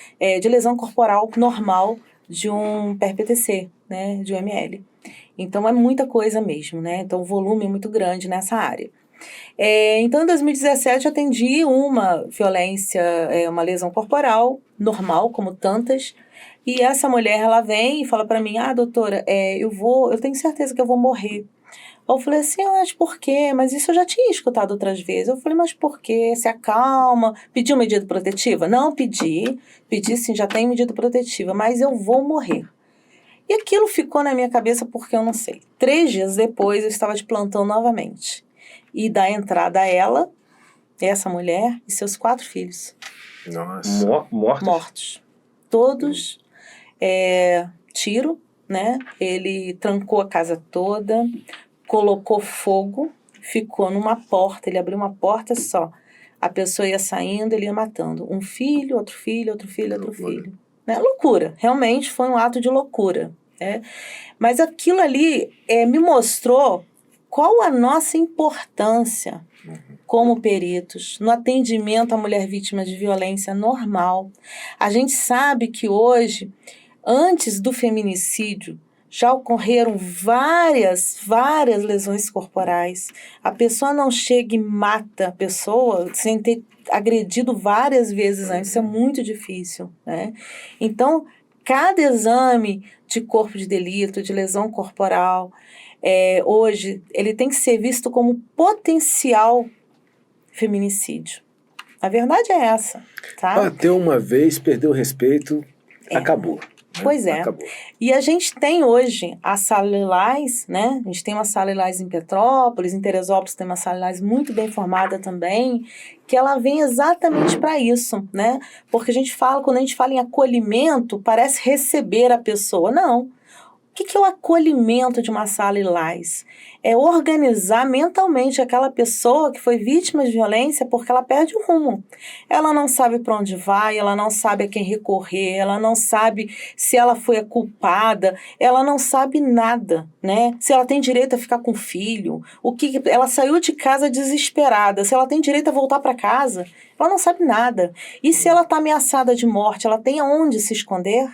de lesão corporal normal de um PRPTC, né, de um ML. Então, é muita coisa mesmo, né? Então, o volume é muito grande nessa área. Então, em 2017, eu atendi uma violência, uma lesão corporal normal, como tantas. E essa mulher, ela vem e fala para mim, doutora, eu tenho certeza que eu vou morrer. Eu falei assim, mas por quê? Mas isso eu já tinha escutado outras vezes. Eu falei, mas por quê? Se acalma. Pediu medida protetiva? Não pedi. Pedi sim, já tem medida protetiva, mas eu vou morrer. E aquilo ficou na minha cabeça porque eu não sei. 3 dias depois eu estava de plantão novamente. E dá entrada a ela, essa mulher e seus 4 filhos. Nossa. Mortos. Todos tiro, né? Ele trancou a casa toda, colocou fogo, ficou numa porta, ele abriu uma porta só. A pessoa ia saindo, ele ia matando. Um filho, outro filho, outro filho, outro filho. Né? Loucura, realmente foi um ato de loucura. Né? Mas aquilo ali me mostrou qual a nossa importância como peritos no atendimento à mulher vítima de violência normal. A gente sabe que hoje, antes do feminicídio, já ocorreram várias lesões corporais. A pessoa não chega e mata a pessoa sem ter agredido várias vezes antes. Isso é muito difícil, né? Então, cada exame de corpo de delito, de lesão corporal, hoje, ele tem que ser visto como potencial feminicídio. A verdade é essa, tá? Bateu uma vez, perdeu o respeito, acabou. Pois é. Acabou. E a gente tem hoje a Sala Lilás, né? A gente tem uma Sala Lilás em Petrópolis, em Teresópolis tem uma Sala Lilás muito bem formada também, que ela vem exatamente para isso, né? Porque quando a gente fala em acolhimento, parece receber a pessoa. Não. O que é o acolhimento de uma Sala Lilás? É organizar mentalmente aquela pessoa que foi vítima de violência porque ela perde o rumo. Ela não sabe para onde vai, ela não sabe a quem recorrer, ela não sabe se ela foi a culpada, ela não sabe nada, né? Se ela tem direito a ficar com o filho, ela saiu de casa desesperada, se ela tem direito a voltar para casa, ela não sabe nada. E se ela está ameaçada de morte, ela tem aonde se esconder?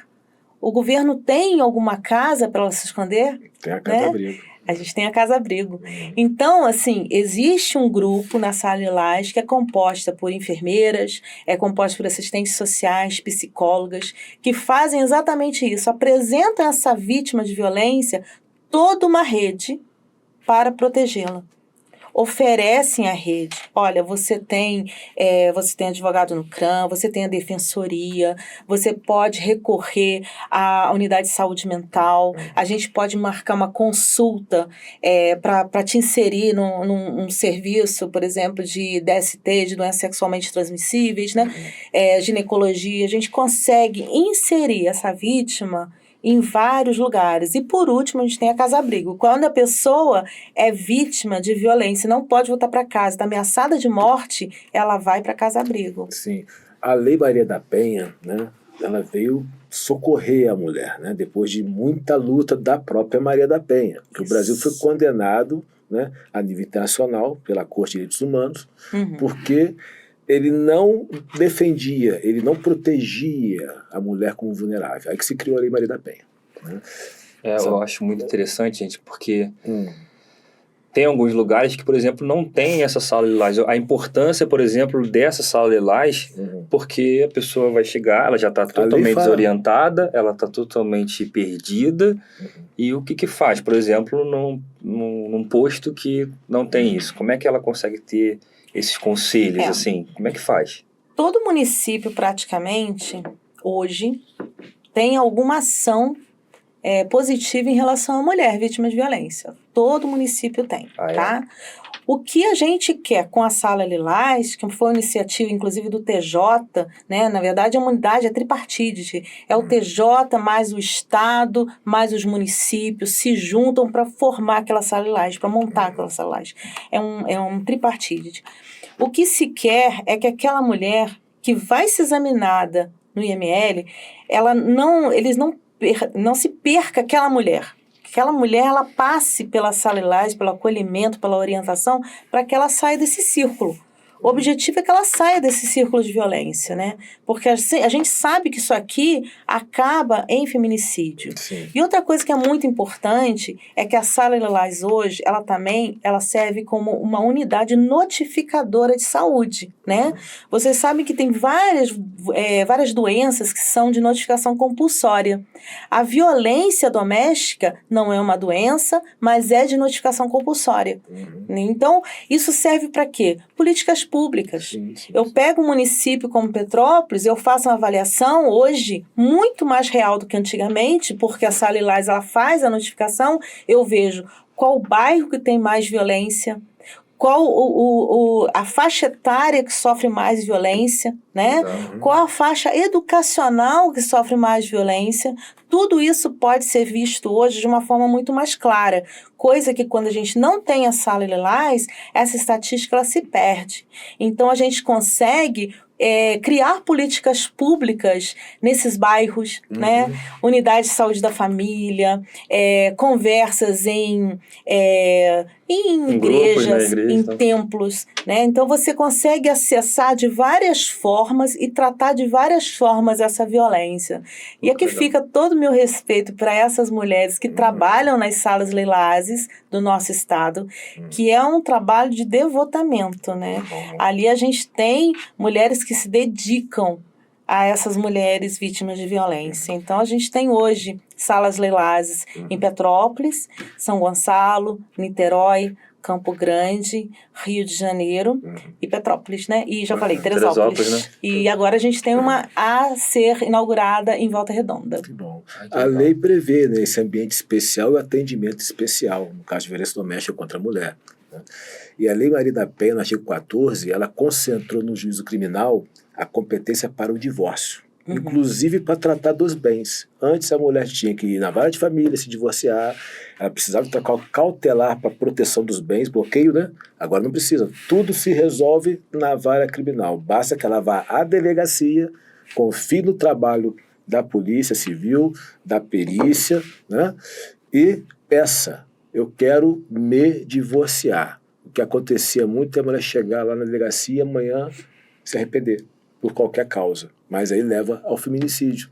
O governo tem alguma casa para ela se esconder? Tem a casa-abrigo. A gente tem a casa-abrigo. Então, assim, existe um grupo na Sala Lilás que é composta por enfermeiras, é composta por assistentes sociais, psicólogas, que fazem exatamente isso, apresentam essa vítima de violência toda uma rede para protegê-la. Oferecem à rede, olha, você tem advogado no CRAM, você tem a defensoria, você pode recorrer à unidade de saúde mental, a gente pode marcar uma consulta para te inserir num serviço, por exemplo, de DST, de doenças sexualmente transmissíveis, né? Ginecologia, a gente consegue inserir essa vítima em vários lugares. E por último, a gente tem a casa-abrigo. Quando a pessoa é vítima de violência, não pode voltar para casa, está ameaçada de morte, ela vai para casa-abrigo. Sim. A Lei Maria da Penha, né, ela veio socorrer a mulher, né, depois de muita luta da própria Maria da Penha. Porque o Brasil foi condenado, né, a nível internacional pela Corte de Direitos Humanos, porque ele não defendia, ele não protegia a mulher como vulnerável. Aí que se criou a Lei Maria da Penha. Né? Eu acho muito interessante, gente, porque tem alguns lugares que, por exemplo, não tem essa Sala Lilás. A importância, por exemplo, dessa Sala Lilás, porque a pessoa vai chegar, ela já está totalmente desorientada, ela está totalmente perdida, e o que faz? Por exemplo, num posto que não tem isso, como é que ela consegue ter esses conselhos, assim, como é que faz? Todo município, praticamente, hoje, tem alguma ação positiva em relação à mulher vítima de violência. Todo município tem, tá? O que a gente quer com a Sala Lilás, que foi uma iniciativa, inclusive, do TJ, né? Na verdade, a unidade é tripartite. É o TJ mais o Estado, mais os municípios se juntam para formar aquela Sala Lilás, para montar aquela Sala Lilás. É um tripartite. O que se quer é que aquela mulher que vai ser examinada no IML, não se perca aquela mulher. Aquela mulher, ela passe pela Sala Lilás, pelo acolhimento, pela orientação, para que ela saia desse círculo. O objetivo é que ela saia desse círculo de violência, né? Porque a gente sabe que isso aqui acaba em feminicídio. Sim. E outra coisa que é muito importante é que a Sala Lilás hoje, ela serve como uma unidade notificadora de saúde, né? Vocês sabem que tem várias doenças que são de notificação compulsória. A violência doméstica não é uma doença, mas é de notificação compulsória. Então, isso serve para quê? Políticas públicas. Sim. Eu pego um município como Petrópolis, eu faço uma avaliação hoje muito mais real do que antigamente, porque a Sala Lilás, ela faz a notificação, eu vejo qual bairro que tem mais violência, qual a faixa etária que sofre mais violência, né? Qual a faixa educacional que sofre mais violência. Tudo isso pode ser visto hoje de uma forma muito mais clara, coisa que quando a gente não tem a Sala Lilás, essa estatística ela se perde. Então a gente consegue criar políticas públicas nesses bairros, né? Unidade de saúde da família, conversas em igrejas, grupos, né? em templos, né? Então você consegue acessar de várias formas e tratar de várias formas essa violência. E aqui fica todo o meu respeito para essas mulheres que trabalham nas salas lilazes do nosso estado, que é um trabalho de devotamento, né? Ali a gente tem mulheres que se dedicam a essas mulheres vítimas de violência. Então, a gente tem hoje salas lilazes em Petrópolis, São Gonçalo, Niterói, Campo Grande, Rio de Janeiro e Petrópolis, né? E já falei, Teresópolis. Né? E agora a gente tem uma a ser inaugurada em Volta Redonda. Que bom. A lei prevê, né, esse ambiente especial e atendimento especial, no caso de violência doméstica contra a mulher. Né? E a Lei Maria da Penha, no artigo 14, ela concentrou no juízo criminal a competência para o divórcio, inclusive para tratar dos bens. Antes a mulher tinha que ir na vara de família, se divorciar, ela precisava trocar o cautelar para proteção dos bens, bloqueio, né? Agora não precisa. Tudo se resolve na vara criminal. Basta que ela vá à delegacia, confie no trabalho da polícia civil, da perícia, né? E peça, eu quero me divorciar. O que acontecia muito é a mulher chegar lá na delegacia e amanhã se arrepender por qualquer causa, mas aí leva ao feminicídio.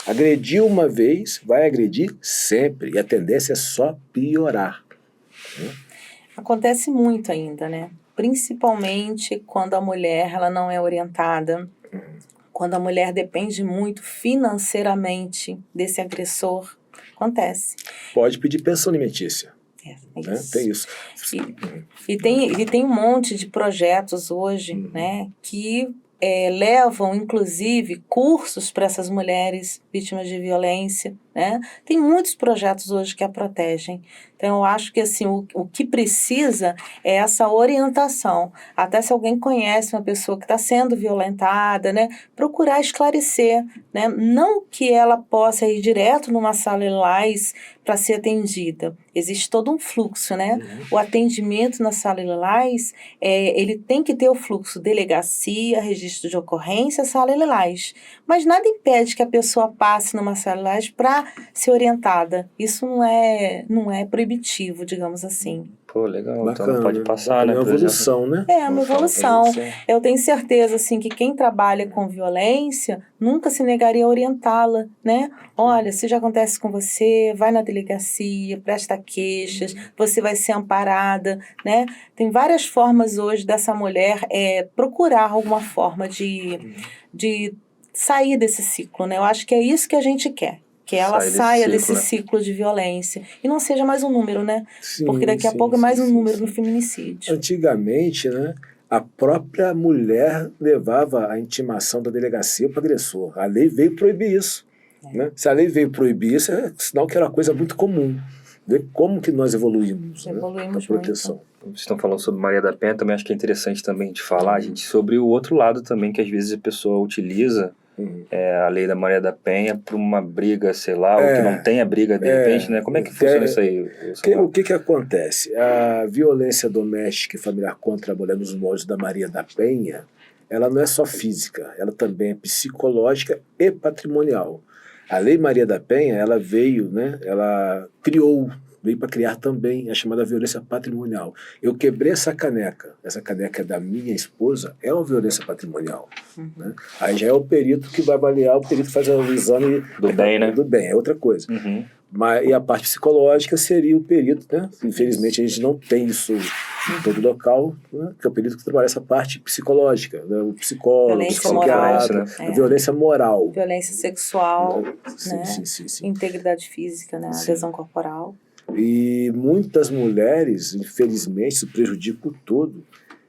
Agrediu uma vez, vai agredir sempre, e a tendência é só piorar. Acontece muito ainda, né? Principalmente quando a mulher ela não é orientada, quando a mulher depende muito financeiramente desse agressor, acontece. Pode pedir pensão alimentícia. Né? Tem isso. E tem um monte de projetos hoje, né, que levam, inclusive, cursos para essas mulheres vítimas de violência, né? Tem muitos projetos hoje que a protegem. Então, eu acho que assim, o que precisa é essa orientação. Até se alguém conhece uma pessoa que está sendo violentada, né? Procurar esclarecer, né? Não que ela possa ir direto numa sala lilás para ser atendida. Existe todo um fluxo, né? O atendimento na sala lilás, ele tem que ter o fluxo delegacia, registro de ocorrência, sala lilás. Mas nada impede que a pessoa passe numa sala lilás para ser orientada. Isso não é proibitivo, digamos assim. Pô, legal. Bacana, então não pode passar, né? É uma evolução, né? É uma evolução. Eu tenho certeza, assim, que quem trabalha com violência nunca se negaria a orientá-la, né? Olha, se já acontece com você, vai na delegacia, presta queixas, você vai ser amparada, né? Tem várias formas hoje dessa mulher procurar alguma forma de sair desse ciclo, né? Eu acho que é isso que a gente quer. Que ela saia desse ciclo de violência. E não seja mais um número, né? Sim, porque daqui a pouco é mais um número no feminicídio. Antigamente, né, a própria mulher levava a intimação da delegacia para o agressor. A lei veio proibir isso. Né? Se a lei veio proibir isso, é sinal que era uma coisa muito comum. Vê como que nós evoluímos, Evoluímos na proteção. muito. Vocês estão falando sobre Maria da Penha, também acho que é interessante também de falar, gente, sobre o outro lado também, que às vezes a pessoa utiliza a lei da Maria da Penha para uma briga, sei lá, ou que não tenha briga de repente, né? Como é que funciona isso aí? O que acontece? A violência doméstica e familiar contra a mulher nos moldes da Maria da Penha, ela não é só física, ela também é psicológica e patrimonial. A Lei Maria da Penha, ela veio, né? Ela criou veio para criar também a chamada violência patrimonial. Eu quebrei essa caneca é da minha esposa, é uma violência patrimonial. Né? Aí já é o perito que vai avaliar, o perito faz o exame do bem, né? Do bem, é outra coisa. E a parte psicológica seria o perito, né? Infelizmente a gente não tem isso em todo local, né? Que é o perito que trabalha essa parte psicológica, né? O psicólogo, o psiquiatra, a violência moral. Violência sexual, sim, né? Sim. Integridade física, né? A lesão corporal. E muitas mulheres, infelizmente, isso prejudica o todo,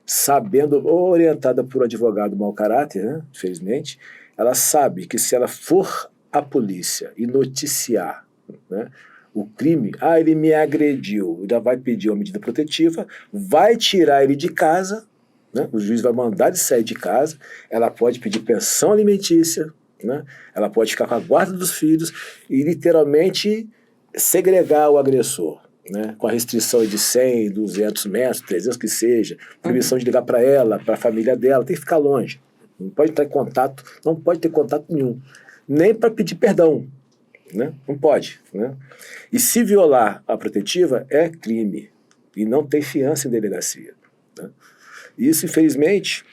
sabendo, ou orientada por um advogado mau caráter, né? Infelizmente, ela sabe que se ela for à polícia e noticiar, né, o crime, ele me agrediu, ainda vai pedir uma medida protetiva, vai tirar ele de casa, né, o juiz vai mandar ele sair de casa, ela pode pedir pensão alimentícia, né, ela pode ficar com a guarda dos filhos e literalmente segregar o agressor, né, com a restrição de 100, 200 metros, 300 que seja, proibição de ligar para ela, para a família dela, tem que ficar longe, não pode estar em contato, não pode ter contato nenhum, nem para pedir perdão. Né? Não pode. Né? E se violar a protetiva é crime e não tem fiança em delegacia. Né? Isso, infelizmente,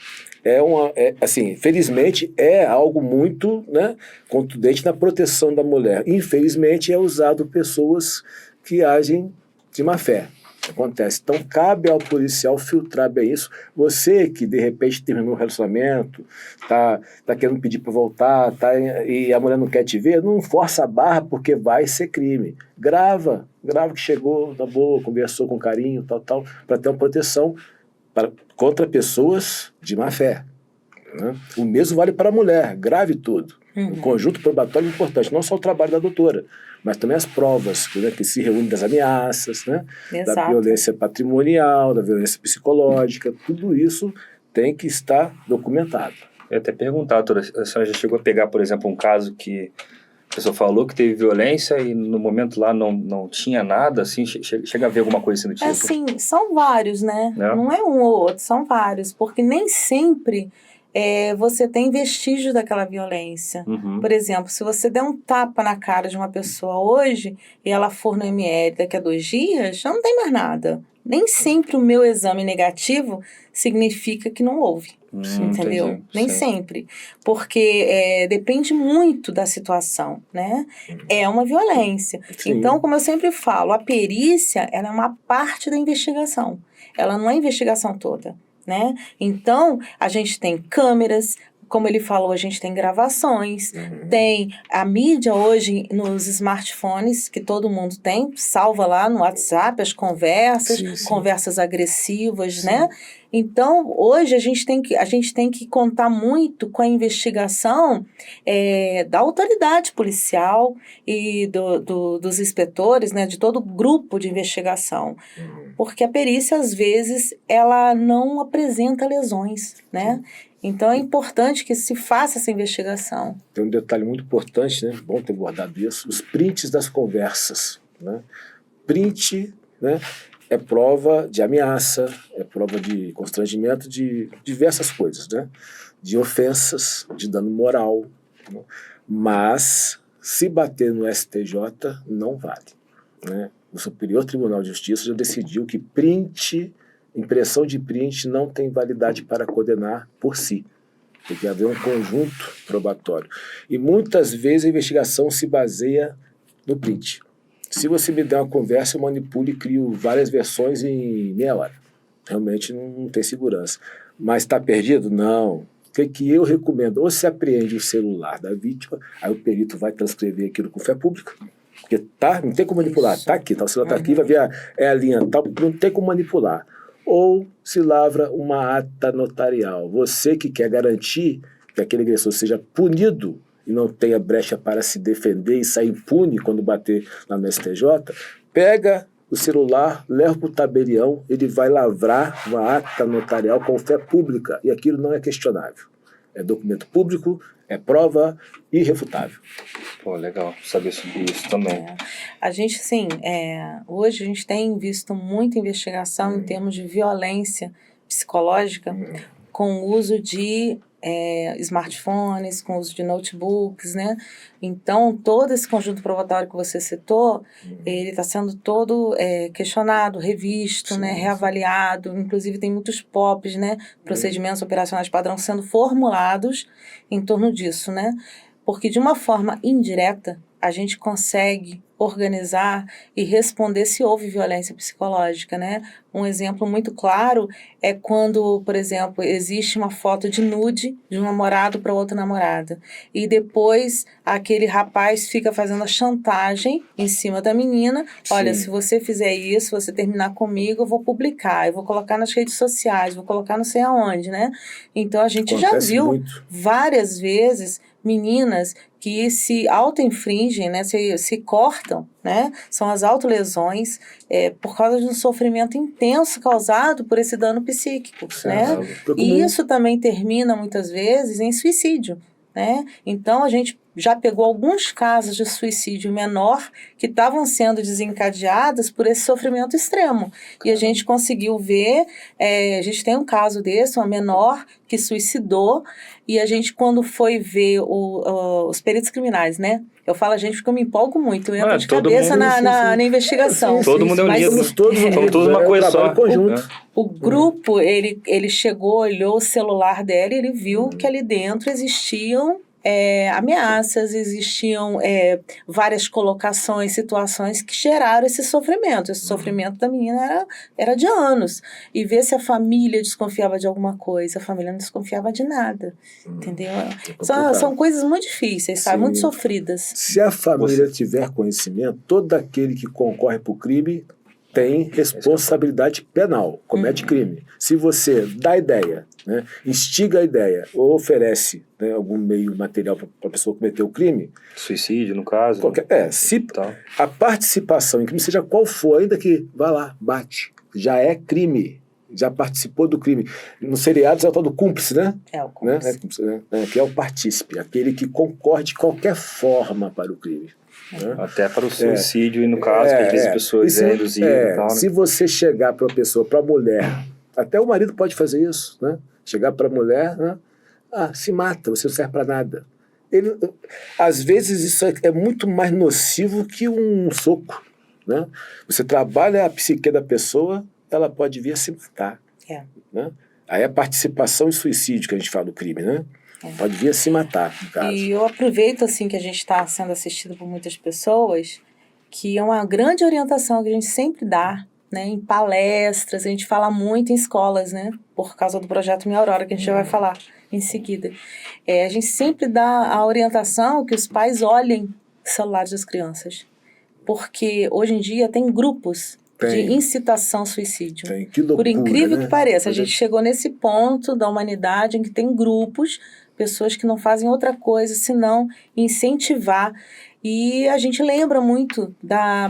felizmente é algo muito, né, contundente na proteção da mulher. Infelizmente é usado pessoas que agem de má fé. Acontece. Então, cabe ao policial filtrar bem isso. Você que, de repente, terminou o relacionamento, tá querendo pedir para voltar, e a mulher não quer te ver, não força a barra, porque vai ser crime. Grava que chegou, tá boa, conversou com carinho, tal, para ter uma proteção contra pessoas de má fé. Né? O mesmo vale para a mulher. Grave tudo. Um conjunto probatório importante, não só o trabalho da doutora, mas também as provas, né, que se reúnem das ameaças, né, da violência patrimonial, da violência psicológica, tudo isso tem que estar documentado. Eu ia até perguntar, doutora, a senhora já chegou a pegar, por exemplo, um caso que a pessoa falou que teve violência e no momento lá não tinha nada, assim, chega a ver alguma coisa assim do tipo? Assim, são vários, né? Não é um ou outro, são vários, porque nem sempre você tem vestígio daquela violência. Por exemplo, se você der um tapa na cara de uma pessoa hoje e ela for no ML daqui a 2 dias, já não tem mais nada. Nem sempre o meu exame negativo significa que não houve. Entendeu? Entendi. Nem sempre. Porque depende muito da situação, né? É uma violência. Sim. Então, como eu sempre falo, a perícia ela é uma parte da investigação. Ela não é a investigação toda. Né? Então, a gente tem câmeras, como ele falou, a gente tem gravações, tem a mídia hoje nos smartphones, que todo mundo tem, salva lá no WhatsApp as conversas, conversas agressivas, né? Então, hoje a gente tem que contar muito com a investigação da autoridade policial e dos inspetores, né, de todo o grupo de investigação. Porque a perícia, às vezes, ela não apresenta lesões, né? Então, é importante que se faça essa investigação. Tem um detalhe muito importante, né? Bom ter guardado isso, os prints das conversas. Né? Print, né, é prova de ameaça, é prova de constrangimento, de diversas coisas, né? De ofensas, de dano moral. Né? Mas, se bater no STJ, não vale. Né? O Superior Tribunal de Justiça já decidiu que impressão de print não tem validade para condenar por si. Tem que haver um conjunto probatório. E muitas vezes a investigação se baseia no print. Se você me der uma conversa, eu manipulo e crio várias versões em meia hora. Realmente não tem segurança. Mas está perdido? Não. O que eu recomendo? Ou se apreende o celular da vítima, aí o perito vai transcrever aquilo com fé pública, porque não tem como manipular. Está aqui, o celular está aqui, vai ver a linha tal, não tem como manipular. Ou se lavra uma ata notarial. Você que quer garantir que aquele agressor seja punido e não tenha brecha para se defender e sair impune quando bater lá no STJ, pega o celular, leva para o tabelião, ele vai lavrar uma ata notarial com fé pública, e aquilo não é questionável. É documento público, é prova irrefutável. Pô, legal saber sobre isso também. A gente, sim, hoje a gente tem visto muita investigação em termos de violência psicológica com o uso de smartphones, com uso de notebooks, né? Então, todo esse conjunto probatório que você citou, ele está sendo todo questionado, revisto, né? Reavaliado. Inclusive, tem muitos POPs, né? Procedimentos operacionais padrão sendo formulados em torno disso, né? Porque, de uma forma indireta, a gente consegue organizar e responder se houve violência psicológica, né? Um exemplo muito claro é quando, por exemplo, existe uma foto de nude de um namorado para outra namorada. E depois aquele rapaz fica fazendo a chantagem em cima da menina. Olha, se você fizer isso, você terminar comigo, eu vou publicar, eu vou colocar nas redes sociais, vou colocar não sei aonde, né? Então a gente já viu várias vezes meninas que se auto-infringem, né, se cortam, né, são as autolesões por causa de um sofrimento intenso causado por esse dano psíquico, né? E isso também termina muitas vezes em suicídio, né? Então a gente já pegou alguns casos de suicídio menor que estavam sendo desencadeados por esse sofrimento extremo. E a gente conseguiu ver, a gente tem um caso desse, uma menor que suicidou, e a gente, quando foi ver os peritos criminais, né? Eu falo a gente porque eu me empolgo muito, eu entro de cabeça na investigação. Todo mundo é unido. Somos todos uma coisa só. O grupo, ele chegou, olhou o celular dela e ele viu que ali dentro existiam ameaças, existiam várias colocações, situações que geraram esse sofrimento. Esse sofrimento da menina era de anos. E ver se a família desconfiava de alguma coisa, a família não desconfiava de nada, entendeu? São coisas muito difíceis, sabe? Muito sofridas. Se a família tiver conhecimento, todo aquele que concorre para o crime tem responsabilidade penal, comete crime. Se você dá ideia, né, instiga a ideia ou oferece, né, algum meio material para a pessoa cometer o crime... Suicídio, no caso. Se a participação em crime, seja qual for, ainda que vá lá, bate, já é crime, já participou do crime. No seriado é o tal do cúmplice, né? É o cúmplice. Que é o partícipe, aquele que concorre de qualquer forma para o crime. Até para o suicídio, e no caso, que às vezes as pessoas induzem e tal, né? Se você chegar para uma pessoa, para a mulher, até o marido pode fazer isso, né? Chegar para a mulher, né? Se mata, você não serve para nada. Às vezes isso é muito mais nocivo que um soco, né? Você trabalha a psique da pessoa, ela pode vir a se matar. Né? Aí a participação em suicídio, que a gente fala do crime, né? Pode vir a se matar, no caso. E eu aproveito, assim, que a gente está sendo assistido por muitas pessoas, que é uma grande orientação que a gente sempre dá, né, em palestras, a gente fala muito em escolas, né, por causa do projeto Minha Aurora, que a gente já vai falar em seguida. A gente sempre dá a orientação que os pais olhem os celulares das crianças, porque hoje em dia tem grupos de incitação ao suicídio. Que loucura, por incrível, né? que pareça, a gente chegou nesse ponto da humanidade em que tem grupos, pessoas que não fazem outra coisa senão incentivar. E a gente lembra muito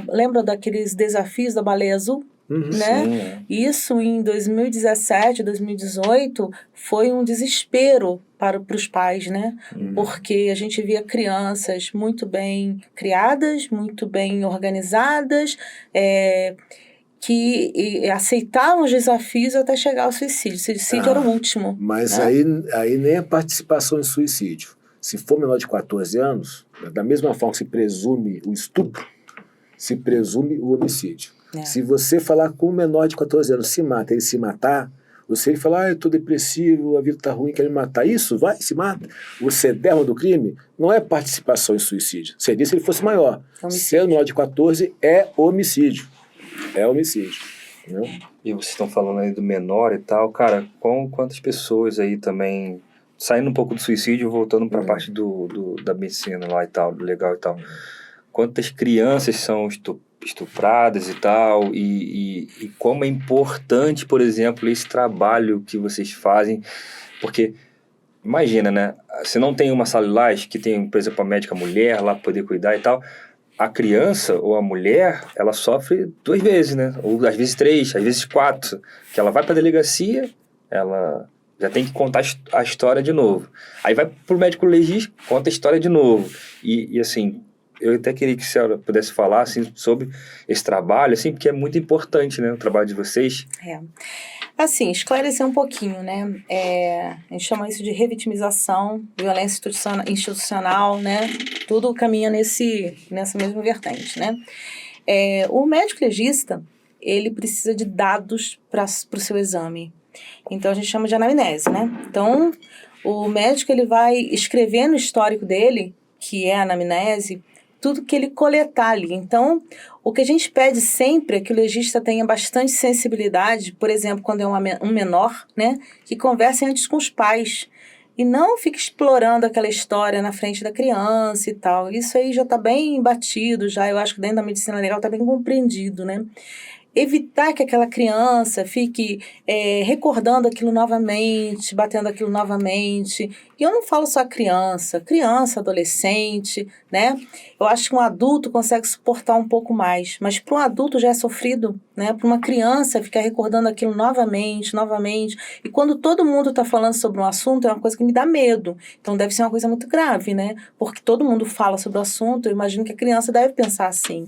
lembra daqueles desafios da baleia azul? Né? Sim, Isso em 2017, 2018 foi um desespero para os pais, né? Porque a gente via crianças muito bem criadas, muito bem organizadas, que aceitavam os desafios até chegar ao suicídio. O suicídio era o último. Mas né? aí nem a participação em suicídio. Se for menor de 14 anos, da mesma forma que se presume o estupro, se presume o homicídio. Se você falar com um menor de 14 anos, ele se matar, você falar, eu estou depressivo, a vida está ruim, quero me matar. Isso, vai, se mata. O cederma do crime não é participação em suicídio. Seria se ele fosse maior. Se é menor de 14, é homicídio. É homicídio. Né? E vocês estão falando aí do menor e tal, cara, quantas pessoas aí também, saindo um pouco do suicídio, voltando para a parte da medicina lá e tal, do legal e tal, quantas crianças são estupradas e tal, e como é importante, por exemplo, esse trabalho que vocês fazem, porque imagina, né, se não tem uma sala Lilás, que tem, por exemplo, a médica mulher lá para poder cuidar e tal, a criança ou a mulher, ela sofre 2 vezes, né, ou às vezes 3, às vezes 4, que ela vai para a delegacia, ela já tem que contar a história de novo, aí vai para o médico legista, conta a história de novo, e assim, eu até queria que a senhora pudesse falar assim, sobre esse trabalho, assim, porque é muito importante, né, o trabalho de vocês. Assim, esclarecer um pouquinho, né? A gente chama isso de revitimização, violência institucional, né? Tudo caminha nessa mesma vertente, né? O médico legista, ele precisa de dados para o seu exame. Então, a gente chama de anamnese, né? Então, o médico, ele vai escrever no histórico dele, que é a anamnese, tudo que ele coletar ali. Então, o que a gente pede sempre é que o legista tenha bastante sensibilidade, por exemplo, quando é um menor, né, que converse antes com os pais e não fique explorando aquela história na frente da criança e tal. Isso aí já está bem batido, já eu acho que dentro da medicina legal está bem compreendido, né? Evitar que aquela criança fique recordando aquilo novamente, batendo aquilo novamente. E eu não falo só criança, adolescente, né? Eu acho que um adulto consegue suportar um pouco mais, mas para um adulto já é sofrido, né? Para uma criança ficar recordando aquilo novamente. E quando todo mundo está falando sobre um assunto, é uma coisa que me dá medo. Então deve ser uma coisa muito grave, né? Porque todo mundo fala sobre o assunto, eu imagino que a criança deve pensar assim.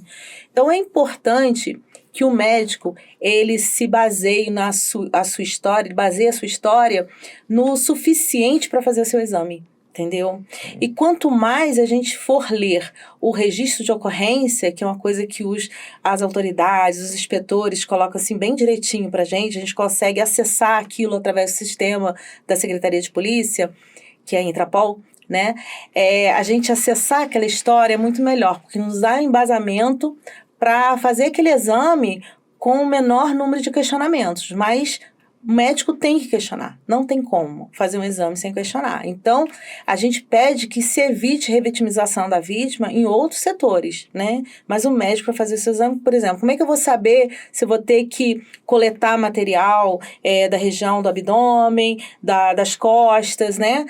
Então é importante que o médico, ele se baseie na a sua história, ele baseie a sua história no suficiente para fazer o seu exame, entendeu? E quanto mais a gente for ler o registro de ocorrência, que é uma coisa que as autoridades, os inspetores colocam assim bem direitinho para a gente consegue acessar aquilo através do sistema da Secretaria de Polícia, que é a Intrapol, né? A gente acessar aquela história é muito melhor, porque nos dá embasamento para fazer aquele exame com o menor número de questionamentos, mas o médico tem que questionar, não tem como fazer um exame sem questionar. Então, a gente pede que se evite revitimização da vítima em outros setores, né? Mas o médico, para fazer esse exame, por exemplo, como é que eu vou saber se eu vou ter que coletar material da região do abdômen, das costas, né?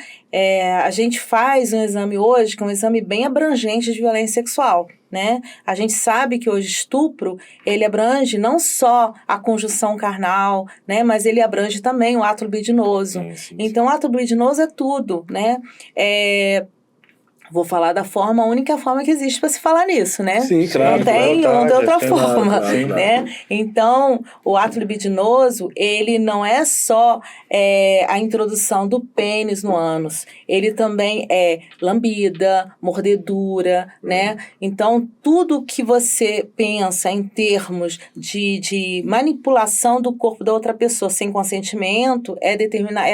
A gente faz um exame hoje, que é um exame bem abrangente de violência sexual, né? A gente sabe que hoje estupro, ele abrange não só a conjunção carnal, né? Mas ele abrange também o ato libidinoso. Sim. Então, o ato libidinoso é tudo, né? Vou falar da única forma que existe para se falar nisso, né? Sim, claro. Não tem outra forma, claro. né? Então, o ato libidinoso, ele não é só a introdução do pênis no ânus. Ele também é lambida, mordedura, né? Então, tudo que você pensa em termos de manipulação do corpo da outra pessoa sem consentimento é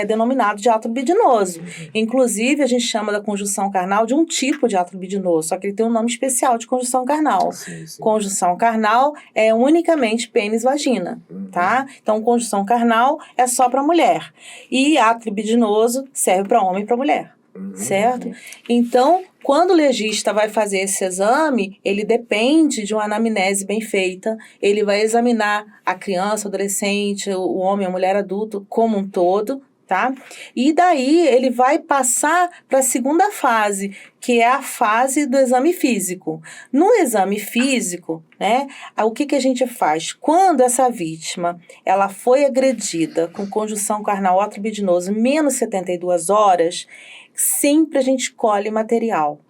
denominado de ato libidinoso. Inclusive, a gente chama da conjunção carnal de um tipo de ato libidinoso, só que ele tem um nome especial de conjunção carnal. Sim. Conjunção carnal é unicamente pênis-vagina, tá? Então, conjunção carnal é só para mulher. E ato libidinoso serve para homem e para mulher, certo? Então, quando o legista vai fazer esse exame, ele depende de uma anamnese bem feita, ele vai examinar a criança, o adolescente, o homem, a mulher adulto como um todo, tá? E daí ele vai passar para a segunda fase, que é a fase do exame físico. No exame físico, né, o que a gente faz? Quando essa vítima ela foi agredida com conjunção carnal ato libidinoso menos 72 horas, sempre a gente colhe material.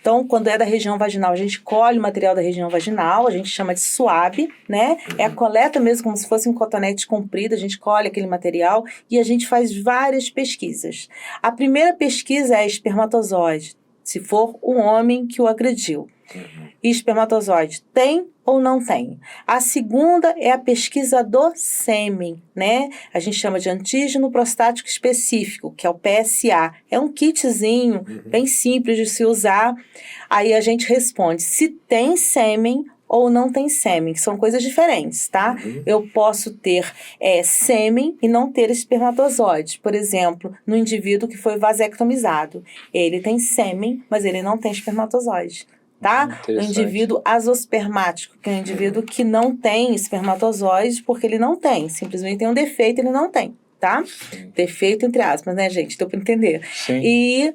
Então, quando é da região vaginal, a gente colhe o material da região vaginal, a gente chama de SUAB, né? É a coleta mesmo, como se fosse um cotonete comprido, a gente colhe aquele material e a gente faz várias pesquisas. A primeira pesquisa é espermatozoide, se for um homem que o agrediu. E espermatozoide tem ou não tem? A segunda é a pesquisa do sêmen, né? A gente chama de antígeno prostático específico, que é o PSA. É um kitzinho bem simples de se usar. Aí a gente responde se tem sêmen ou não tem sêmen, que são coisas diferentes, tá? Eu posso ter sêmen e não ter espermatozoide. Por exemplo, no indivíduo que foi vasectomizado. Ele tem sêmen, mas ele não tem espermatozoide. Tá? O indivíduo azospermático, que é um indivíduo que não tem espermatozoides porque ele não tem, simplesmente tem um defeito, ele não tem, tá? Defeito entre aspas, né, gente? Deu para entender. Sim. E,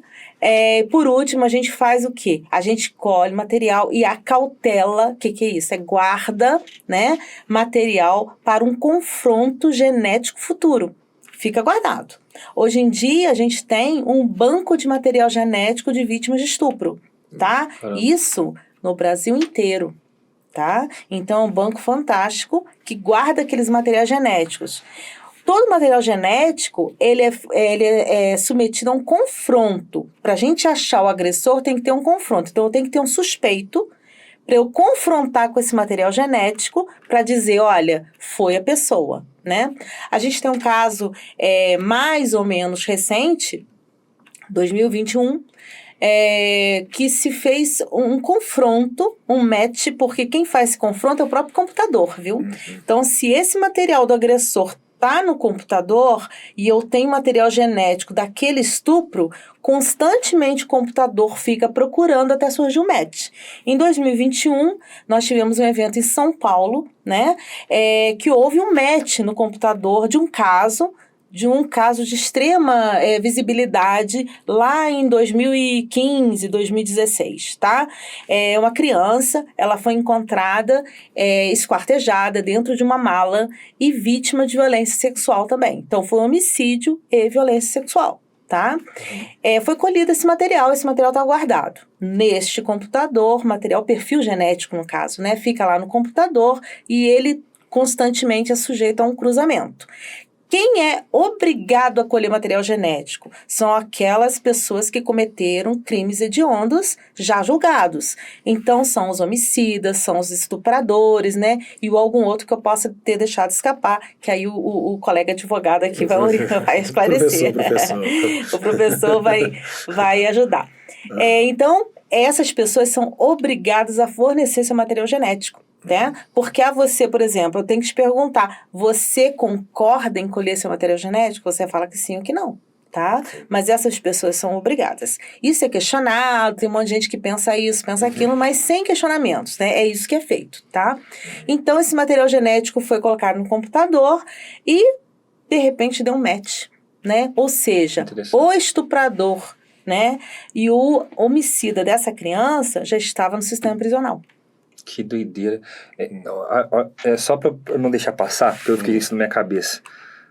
por último, a gente faz o quê? A gente colhe material e acautela, o que é isso? Guarda, né, material para um confronto genético futuro. Fica guardado. Hoje em dia, a gente tem um banco de material genético de vítimas de estupro. Tá? Isso no Brasil inteiro, tá? Então é um banco fantástico que guarda aqueles materiais genéticos. todo material genético, ele é submetido a um confronto. Para a gente achar o agressor, tem que ter um confronto. Então, tem que ter um suspeito para eu confrontar com esse material genético para dizer, olha, foi a pessoa, né? A gente tem um caso mais ou menos recente, 2021, que se fez um confronto, um match, porque quem faz esse confronto é o próprio computador, viu? Então, se esse material do agressor está no computador e eu tenho material genético daquele estupro, constantemente o computador fica procurando até surgir um match. Em 2021, nós tivemos um evento em São Paulo, né, que houve um match no computador de um caso de extrema visibilidade lá em 2015, 2016, tá? Uma criança, ela foi encontrada esquartejada dentro de uma mala e vítima de violência sexual também. Então, foi homicídio e violência sexual, tá? Foi colhido esse material está guardado neste computador, material perfil genético no caso, né? Fica lá no computador e ele constantemente é sujeito a um cruzamento. Quem é obrigado a colher material genético? São aquelas pessoas que cometeram crimes hediondos já julgados. Então, são os homicidas, são os estupradores, né? E algum outro que eu possa ter deixado escapar, que aí o colega advogado aqui vai esclarecer. O professor vai ajudar. Então, essas pessoas são obrigadas a fornecer seu material genético. Né? Porque a você, por exemplo, eu tenho que te perguntar, você concorda em colher seu material genético? Você fala que sim ou que não, tá? Mas essas pessoas são obrigadas. Isso é questionado, tem um monte de gente que pensa isso, pensa aquilo, mas sem questionamentos, né? É isso que é feito, tá? Então, esse material genético foi colocado no computador e, de repente, deu um match, né? Ou seja, o estuprador, né? E o homicida dessa criança já estava no sistema prisional. Que doideira. Só para não deixar passar, porque eu fiquei isso na minha cabeça.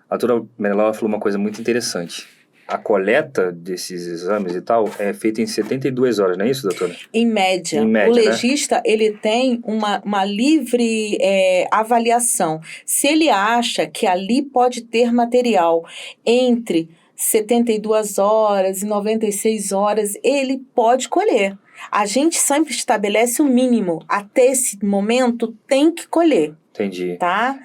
A doutora Menelau falou uma coisa muito interessante. A coleta desses exames e tal é feita em 72 horas, não é isso, doutora? Em média. O legista, né? Ele tem uma livre avaliação. Se ele acha que ali pode ter material entre 72 horas e 96 horas, ele pode colher. A gente sempre estabelece o mínimo. Até esse momento, tem que colher. Entendi. Tá?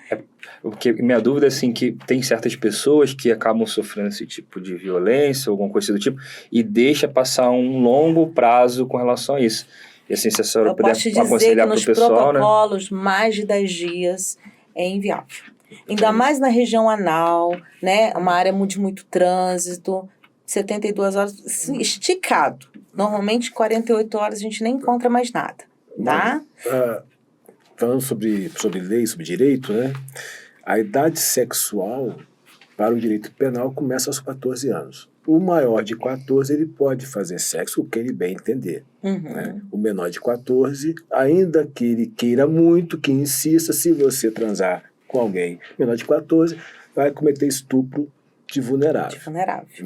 Porque minha dúvida é assim, que tem certas pessoas que acabam sofrendo esse tipo de violência, alguma coisa do tipo, e deixa passar um longo prazo com relação a isso. E assim, se a senhora puder aconselhar para o pessoal, né? Nos protocolos, mais de 10 dias é inviável. Ainda mais na região anal, né? Uma área de muito trânsito, 72 horas, assim, esticado. Normalmente, 48 horas a gente nem encontra mais nada, tá? Falando sobre lei, sobre direito, né? A idade sexual para o direito penal começa aos 14 anos. O maior de 14, ele pode fazer sexo o que ele bem entender. Né? O menor de 14, ainda que ele queira muito, que insista, se você transar com alguém menor de 14, vai cometer estupro de vulnerável.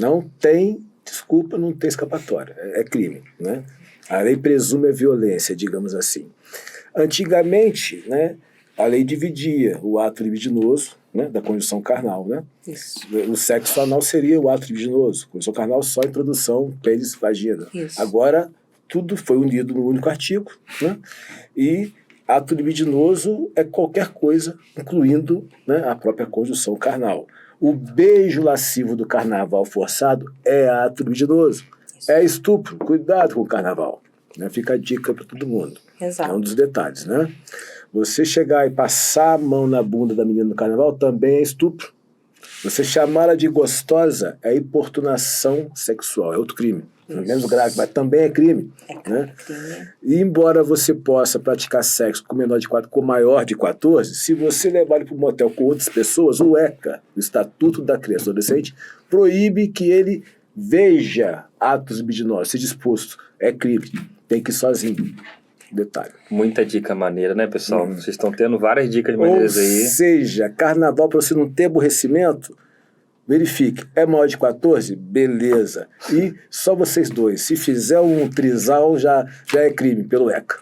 Não tem desculpa, não tem escapatória. É crime, né? A lei presume a violência, digamos assim. Antigamente, né, a lei dividia o ato libidinoso, né, da conjunção carnal, né? Isso. O sexo anal seria o ato libidinoso. Conjunção carnal só introdução, pênis, vagina. Isso. Agora, tudo foi unido no único artigo, né? E ato libidinoso é qualquer coisa, incluindo, né, a própria conjunção carnal. O beijo lascivo do carnaval forçado é ato libidinoso. Isso. É estupro. Cuidado com o carnaval. Né? Fica a dica para todo mundo. Exato. É um dos detalhes, né? Você chegar e passar a mão na bunda da menina no carnaval também é estupro. Você chamar ela de gostosa é importunação sexual, é outro crime. Menos grave, mas também é crime. Né? E embora você possa praticar sexo com menor de 4, com maior de 14, se você levar ele para um motel com outras pessoas, o ECA, o Estatuto da Criança e Adolescente, proíbe que ele veja atos libidinosos. Se disposto, é crime. Tem que ir sozinho. Detalhe. Muita dica maneira, né, pessoal? Vocês estão tendo várias dicas maneiras aí. Ou seja, carnaval, para você não ter aborrecimento, verifique. É maior de 14? Beleza. E só vocês dois. Se fizer um trisal, já é crime pelo ECA.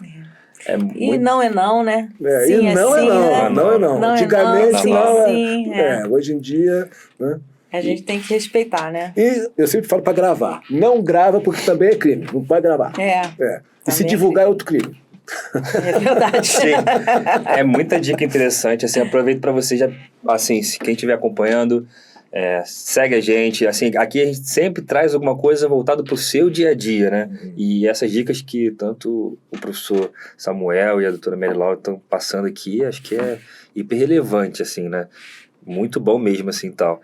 E não é não, né? Sim, e não é sim, não, né? Não é não. Antigamente não, sim, hoje em dia, né? A gente tem que respeitar, né? E eu sempre falo para gravar. Não grava porque também é crime. Não pode gravar. E se divulgar é outro crime. É verdade. Sim. É muita dica interessante. Assim, aproveito para você já, assim, quem estiver acompanhando, segue a gente. Assim, aqui a gente sempre traz alguma coisa voltada para o seu dia a dia, né? E essas dicas que tanto o professor Samuel e a doutora Mary Laura estão passando aqui, acho que é hiper relevante, assim, né? Muito bom mesmo, assim, tal.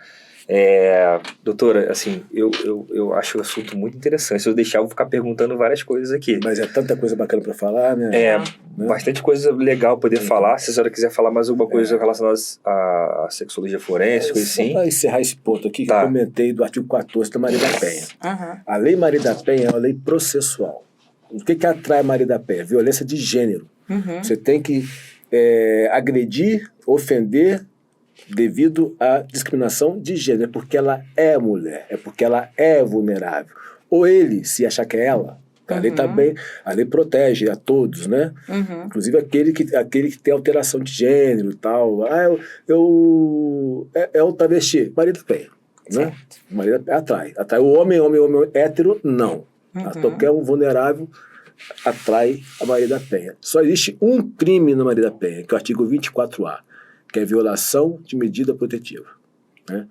Doutora, assim, eu acho o assunto muito interessante. Se eu deixar, eu vou ficar perguntando várias coisas aqui. Mas é tanta coisa bacana para falar, né? Bastante coisa legal poder falar. Se a senhora quiser falar mais alguma coisa relacionada à sexologia forense, coisa assim. Para encerrar esse ponto aqui, que eu comentei do artigo 14 da Maria da Penha. A Lei Maria da Penha é uma lei processual. O que atrai a Maria da Penha? Violência de gênero. Você tem que agredir, ofender devido à discriminação de gênero, é porque ela é mulher, é porque ela é vulnerável. Ou ele, se achar que é ela, a lei também, a lei protege a todos, né? Inclusive aquele que tem alteração de gênero e tal. É um travesti, Maria da Penha, né? Maria da Penha atrai. O homem hétero, não. Qualquer um vulnerável atrai a Maria da Penha. Só existe um crime na Maria da Penha, que é o artigo 24A, que é violação de medida protetiva. Né?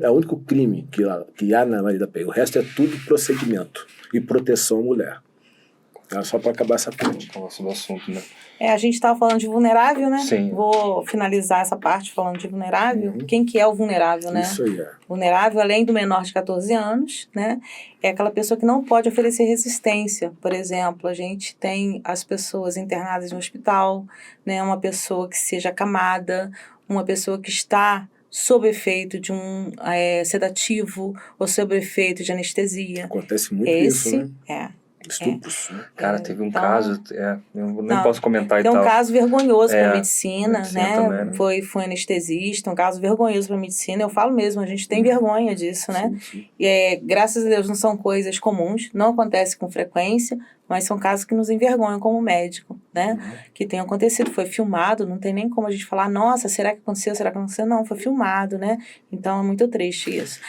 É o único crime que há na Maria da Penha. O resto é tudo procedimento e proteção à mulher. Só para acabar essa parte. Nossa, do assunto, né? A gente estava falando de vulnerável, né? Sim. Vou finalizar essa parte falando de vulnerável. Quem que é o vulnerável, né? Isso aí. Vulnerável, além do menor de 14 anos, né? É aquela pessoa que não pode oferecer resistência. Por exemplo, a gente tem as pessoas internadas no hospital, né? Uma pessoa que seja acamada, uma pessoa que está sob efeito de um sedativo ou sob efeito de anestesia. Acontece muito isso, né? Estupros. Cara, teve um caso, eu nem posso comentar e tal. Tem um caso vergonhoso para a medicina, né? Também, né? Foi anestesista, um caso vergonhoso para a medicina. Eu falo mesmo, a gente tem vergonha disso, né? Sim. E graças a Deus não são coisas comuns, não acontece com frequência, mas são casos que nos envergonham como médico, né? Que tem acontecido, foi filmado, não tem nem como a gente falar, nossa, será que aconteceu, será que aconteceu? Não, foi filmado, né? Então é muito triste isso.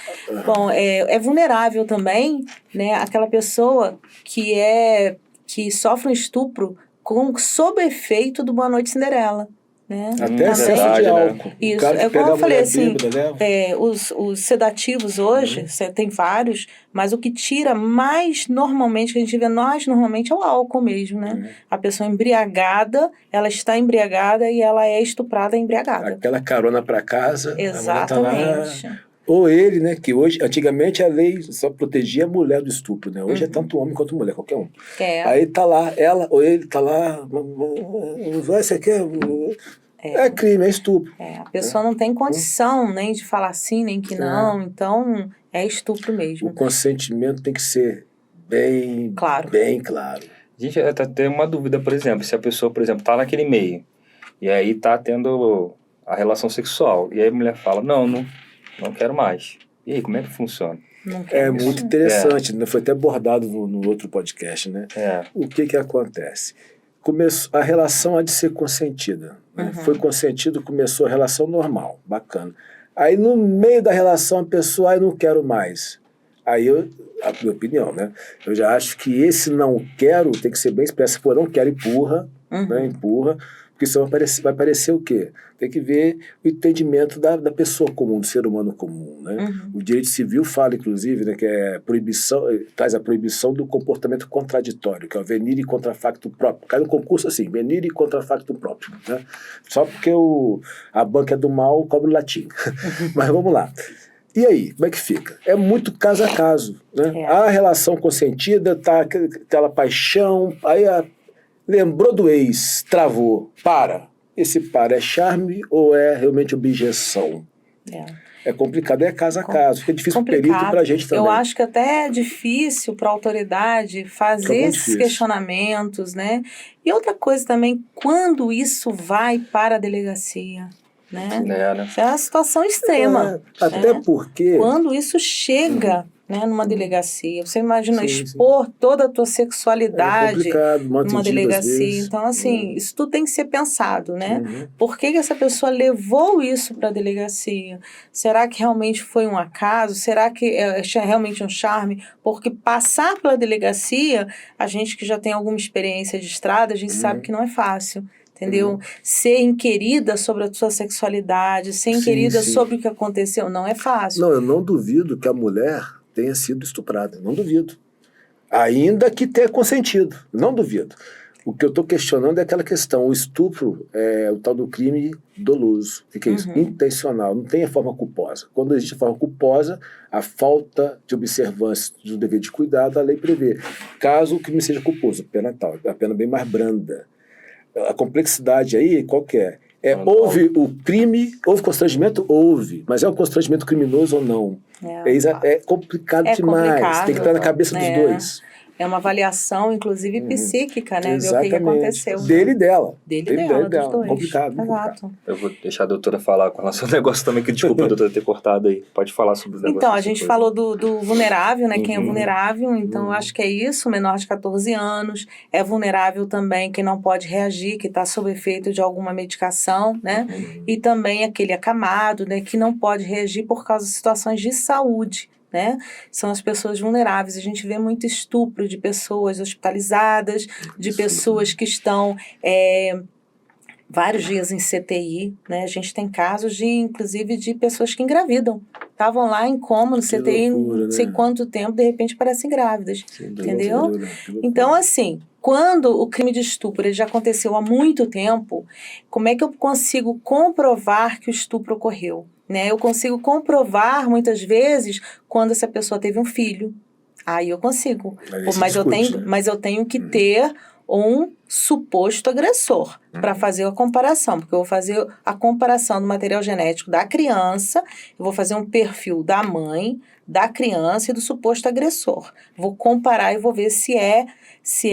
Bom, é vulnerável também, né? Aquela pessoa que sofre um estupro sob efeito do Boa Noite Cinderela. Né? Até excesso de álcool. Isso, como eu falei assim, os sedativos hoje, tem vários, mas o que tira mais normalmente, que a gente vê normalmente é o álcool mesmo, né? A pessoa embriagada, ela está embriagada e ela é estuprada embriagada. Aquela carona para casa, exatamente. A mulher tá lá, ou ele, né, que hoje, antigamente a lei só protegia a mulher do estupro, né? Hoje é tanto homem quanto mulher, qualquer um. Aí tá lá, ela ou ele tá lá, você quer... É crime, é estupro. A pessoa não tem condição nem de falar sim, nem que não, então é estupro mesmo. O consentimento tem que ser bem claro. Gente, até tem uma dúvida, por exemplo, se a pessoa, por exemplo, tá naquele meio, e aí tá tendo a relação sexual, e aí a mulher fala, não quero mais. E aí, como é que funciona? Muito interessante, né? Foi até abordado no outro podcast, né? O que acontece? A relação há de ser consentida. Né? Foi consentido, começou a relação normal, bacana. Aí no meio da relação a pessoa, não quero mais. Aí a minha opinião, né? Eu já acho que esse não quero tem que ser bem expresso. Pô, não quero, empurra, né? Empurra, porque senão vai parecer o quê? Tem que ver o entendimento da pessoa comum, do ser humano comum, né? O direito civil fala, inclusive, né, que traz a proibição do comportamento contraditório, que é o venire e contrafacto próprio. Cai no concurso assim, venire e contrafacto próprio, né? Só porque a banca é do mal, cobra o latim. Mas vamos lá. E aí, como é que fica? É muito caso a caso, né? A relação consentida, tá aquela paixão, aí lembrou do ex, travou, para. Esse para é charme ou é realmente objeção? É complicado, é caso a caso. Fica difícil para o perito e para a gente também. Eu acho que até é difícil para a autoridade fazer esses questionamentos, né? E outra coisa também, quando isso vai para a delegacia, né? É uma situação extrema. Até porque... Quando isso chega... né, numa delegacia. Você imagina Sim, expor toda a tua sexualidade complicado, mal numa entendido às delegacia. vezes. Então, assim, isso tudo tem que ser pensado, né? Uhum. Por que essa pessoa levou isso para a delegacia? Será que realmente foi um acaso? Será que é realmente um charme? Porque passar pela delegacia, a gente que já tem alguma experiência de estrada, a gente sabe que não é fácil. Entendeu? Ser inquirida sobre a sua sexualidade, ser inquirida sim. sobre o que aconteceu, não é fácil. Não, eu não duvido que a mulher tenha sido estuprada, não duvido. Ainda que tenha consentido, não duvido. O que eu estou questionando é aquela questão, o estupro é o tal do crime doloso. O que é isso? Intencional, não tem a forma culposa. Quando existe a forma culposa, a falta de observância do dever de cuidado, a lei prevê. Caso o crime seja culposo, pena tal, a pena bem mais branda. A complexidade aí, qual que é? Houve o crime, houve constrangimento? Houve. Mas é um constrangimento criminoso ou não? É complicado demais. Tem que estar na cabeça dos dois. É uma avaliação, inclusive, psíquica, né? Exatamente. Ver o que aconteceu. Dele e dela. Dele e dela, dos dois. Complicado. Exato. Eu vou deixar a doutora falar com relação ao negócio também, que desculpa a doutora ter cortado aí. Pode falar sobre o negócio. Então, a gente falou do vulnerável, né? Quem é vulnerável, então eu acho que é isso, menor de 14 anos. É vulnerável também quem não pode reagir, que está sob efeito de alguma medicação, né? E também aquele acamado, né? Que não pode reagir por causa de situações de saúde. Né? São as pessoas vulneráveis. A gente vê muito estupro de pessoas hospitalizadas, de pessoas que estão vários dias em CTI, né? A gente tem casos inclusive, de pessoas que engravidam. Estavam lá em coma no CTI, loucura, não sei né? quanto tempo, de repente parecem grávidas. Entendeu? Loucura. Então, assim, quando o crime de estupro ele já aconteceu há muito tempo, como é que eu consigo comprovar que o estupro ocorreu? Né? Eu consigo comprovar, muitas vezes, quando essa pessoa teve um filho. Aí eu consigo. Mas eu tenho que ter um suposto agressor para fazer a comparação. Porque eu vou fazer a comparação do material genético da criança, eu vou fazer um perfil da mãe, da criança e do suposto agressor. Vou comparar e vou ver se é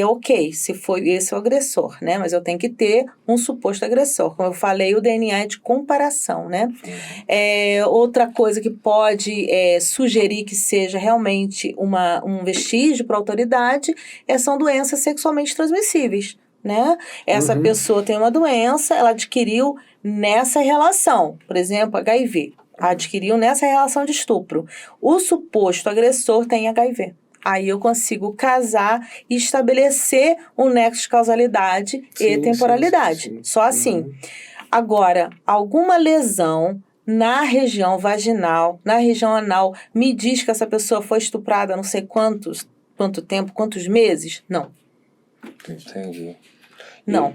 ok, se foi esse o agressor, né? Mas eu tenho que ter um suposto agressor. Como eu falei, o DNA é de comparação, né? Outra coisa que pode sugerir que seja realmente um vestígio para a autoridade são doenças sexualmente transmissíveis, né? Essa pessoa tem uma doença, ela adquiriu nessa relação, por exemplo, HIV. Adquiriu nessa relação de estupro. O suposto agressor tem HIV. Aí eu consigo casar e estabelecer um nexo de causalidade e temporalidade. Sim. Só assim. Agora, alguma lesão na região vaginal, na região anal, me diz que essa pessoa foi estuprada há não sei quanto tempo, quantos meses? Não. Entendi. Não.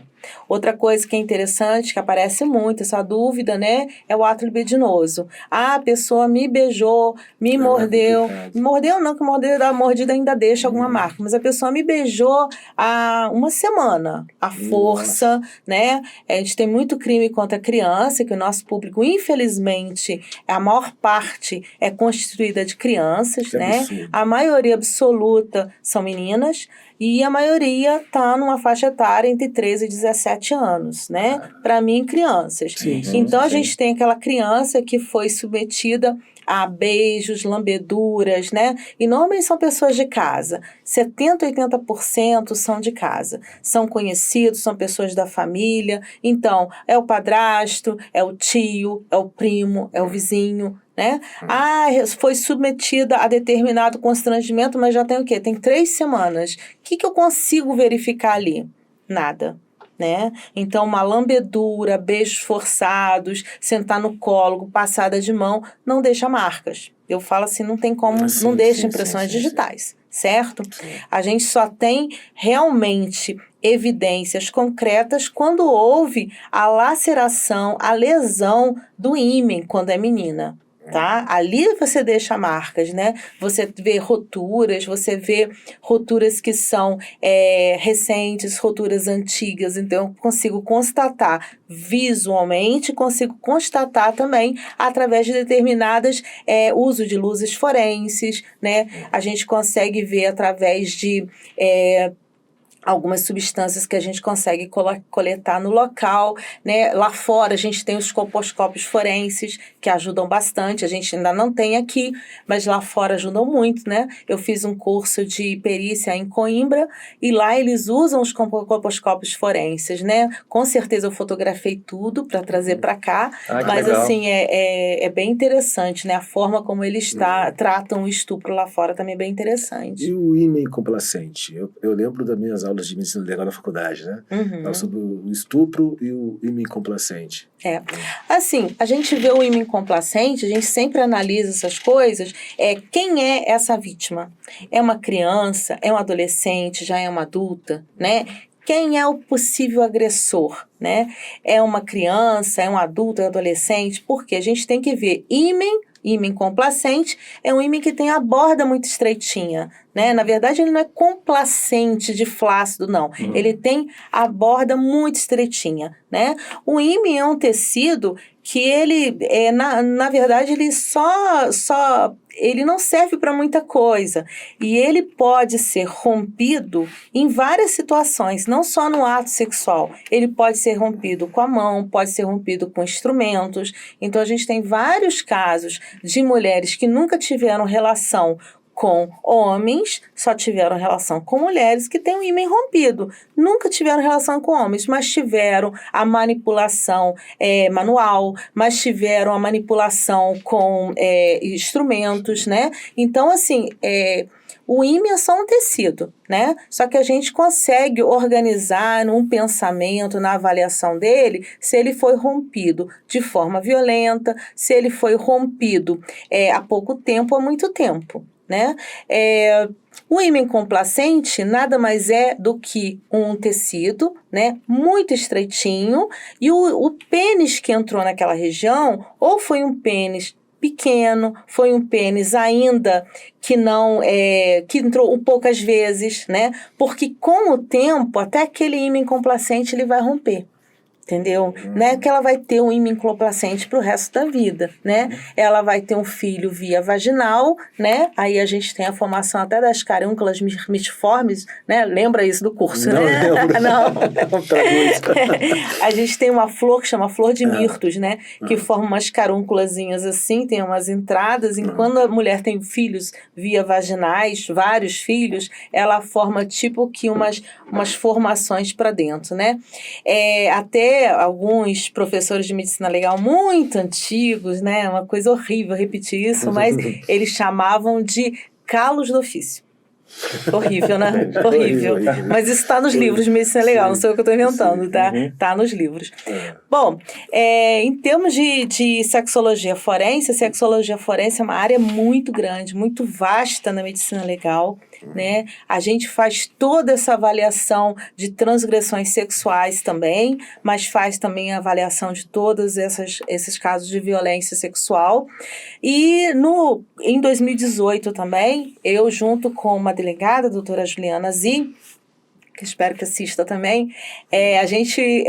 Outra coisa que é interessante, que aparece muito, essa dúvida, né? É o ato libidinoso. A pessoa me beijou, me mordeu. Me mordeu não, que a mordida ainda deixa alguma marca. Mas a pessoa me beijou há uma semana. A força, né? A gente tem muito crime contra a criança, que o nosso público, infelizmente, a maior parte é constituída de crianças, né? Absurdo. A maioria absoluta são meninas. E a maioria está numa faixa etária entre 13 e 17 anos, né? Para mim, crianças. Então, a gente tem aquela criança que foi submetida a beijos, lambeduras, né? E normalmente são pessoas de casa. 70%, 80% são de casa. São conhecidos, são pessoas da família. Então, é o padrasto, é o tio, é o primo, é o vizinho, né? Foi submetida a determinado constrangimento, mas já tem o quê? Tem 3 semanas. O que eu consigo verificar ali? Nada. Né? Então, uma lambedura, beijos forçados, sentar no colo, passada de mão, não deixa marcas. Eu falo assim, não tem como, não deixa impressões digitais, certo? A gente só tem realmente evidências concretas quando houve a laceração, a lesão do ímen quando é menina. Tá? Ali você deixa marcas, né? Você vê roturas que são recentes, roturas antigas. Então, eu consigo constatar visualmente, consigo constatar também através de determinadas uso de luzes forenses, né? A gente consegue ver através de algumas substâncias que a gente consegue coletar no local, né? Lá fora a gente tem os colposcópios forenses, que ajudam bastante, a gente ainda não tem aqui, mas lá fora ajudam muito, né? Eu fiz um curso de perícia em Coimbra, e lá eles usam os colposcópios forenses, né? Com certeza eu fotografei tudo para trazer para cá, mas legal. assim, é bem interessante, né? A forma como eles tratam o estupro lá fora também é bem interessante. E o ímã complacente? Eu lembro das minhas aulas de medicina legal na faculdade, né? Fala sobre o estupro e o ímã complacente. Assim, a gente vê o ímã complacente, a gente sempre analisa essas coisas, quem é essa vítima? É uma criança, é um adolescente, já é uma adulta, né? Quem é o possível agressor, né? É uma criança, é um adulto, é um adolescente? Porque a gente tem que ver ímã complacente é um ímã que tem a borda muito estreitinha, né? Na verdade, ele não é complacente de flácido, não. Ele tem a borda muito estreitinha, né? O ímã é um tecido que ele, na verdade, ele ele não serve para muita coisa. E ele pode ser rompido em várias situações, não só no ato sexual. Ele pode ser rompido com a mão, pode ser rompido com instrumentos. Então, a gente tem vários casos de mulheres que nunca tiveram relação com homens, só tiveram relação com mulheres que têm o ímã rompido. Nunca tiveram relação com homens, mas tiveram a manipulação manual, mas tiveram a manipulação com instrumentos, né? Então, assim, o ímã é só um tecido, né? Só que a gente consegue organizar num pensamento, na avaliação dele, se ele foi rompido de forma violenta, se ele foi rompido há pouco tempo ou há muito tempo, né? O ímã complacente nada mais é do que um tecido, né, muito estreitinho, e o pênis que entrou naquela região, ou foi um pênis pequeno, foi um pênis ainda que não que entrou poucas vezes, né? Porque com o tempo, até aquele ímã complacente ele vai romper. Entendeu? Não é que ela vai ter um ímã complacente para o resto da vida, né? Ela vai ter um filho via vaginal, né? Aí a gente tem a formação até das carúnculas mitiformes, né? Lembra isso do curso, não, né? Não. A gente tem uma flor que chama flor de mirtos, né? Que forma umas carúnculazinhas assim, tem umas entradas, e quando a mulher tem filhos via vaginais, vários filhos, ela forma tipo que umas formações para dentro, né? Até alguns professores de medicina legal muito antigos, né? Uma coisa horrível repetir isso, mas eles chamavam de calos do ofício. Horrível, né? Horrível. Mas isso está nos livros de medicina legal, não sei o que eu estou inventando, tá? Tá nos livros. Bom, em termos de sexologia forense, a sexologia forense é uma área muito grande, muito vasta na medicina legal, né? A gente faz toda essa avaliação de transgressões sexuais também, mas faz também a avaliação de todos esses casos de violência sexual. E em 2018 também, eu junto com uma delegada, a doutora Juliana Zi, que espero que assista também, a gente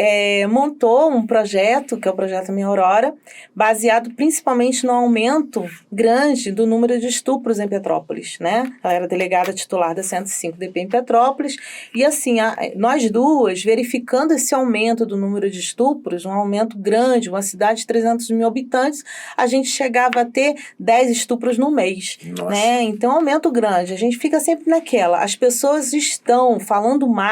montou um projeto, que é o Projeto Minha Aurora, baseado principalmente no aumento grande do número de estupros em Petrópolis, né? Ela era delegada titular da 105 DP em Petrópolis, e assim, nós duas, verificando esse aumento do número de estupros, um aumento grande, uma cidade de 300 mil habitantes, a gente chegava a ter 10 estupros no mês, né? Então, um aumento grande. A gente fica sempre naquela, as pessoas estão falando mais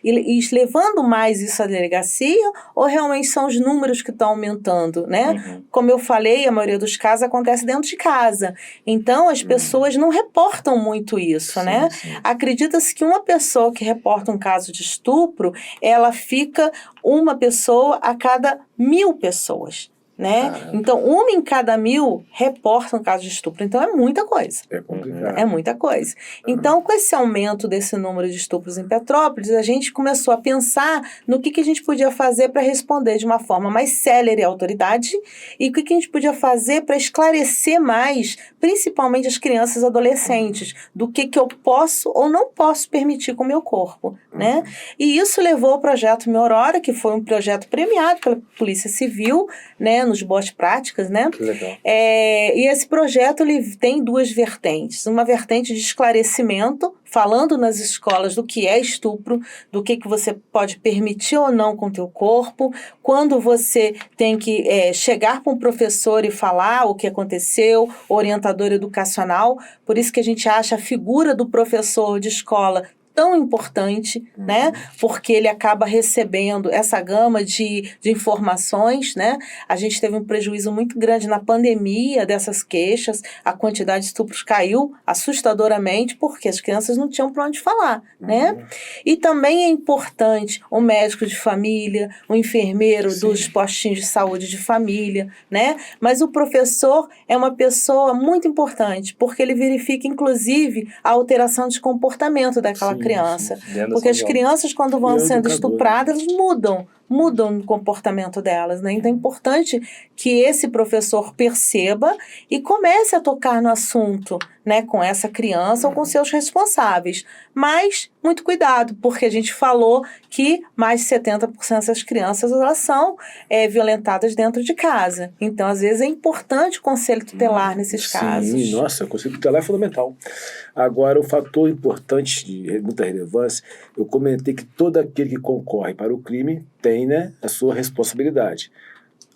e levando mais isso à delegacia, ou realmente são os números que estão aumentando, né? Como eu falei, a maioria dos casos acontece dentro de casa. Então, as pessoas não reportam muito isso, né? Acredita-se que uma pessoa que reporta um caso de estupro, ela fica uma pessoa a cada 1.000 pessoas. Né? Então, 1 em cada 1.000 reporta um caso de estupro. Então, é muita coisa. É complicado. É muita coisa. Então, com esse aumento desse número de estupros em Petrópolis, a gente começou a pensar no que a gente podia fazer para responder de uma forma mais célere à autoridade e o que a gente podia fazer para esclarecer mais, principalmente as crianças e adolescentes, do que eu posso ou não posso permitir com o meu corpo. Né? E isso levou ao projeto Minha Aurora, que foi um projeto premiado pela Polícia Civil, né, menos boas práticas, né? Que legal. E esse projeto ele tem duas vertentes. Uma vertente de esclarecimento, falando nas escolas do que é estupro, do que você pode permitir ou não com o teu corpo, quando você tem que chegar para um professor e falar o que aconteceu, orientador educacional. Por isso que a gente acha a figura do professor de escola tão importante, né? Porque ele acaba recebendo essa gama de informações, né? A gente teve um prejuízo muito grande na pandemia dessas queixas, a quantidade de estupros caiu assustadoramente porque as crianças não tinham para onde falar, né? E também é importante o médico de família, o enfermeiro dos postinhos de saúde de família, né? Mas o professor é uma pessoa muito importante porque ele verifica, inclusive, a alteração de comportamento daquela criança. Porque as crianças, quando vão sendo estupradas, mudam o comportamento delas, né? Então é importante que esse professor perceba e comece a tocar no assunto, né, com essa criança ou com seus responsáveis. Mas, muito cuidado, porque a gente falou que mais de 70% dessas crianças elas são violentadas dentro de casa. Então, às vezes, é importante o conselho tutelar nesses casos. Sim, nossa, o conselho tutelar é fundamental. Agora, o fator importante de muita relevância, eu comentei que todo aquele que concorre para o crime tem, né, a sua responsabilidade.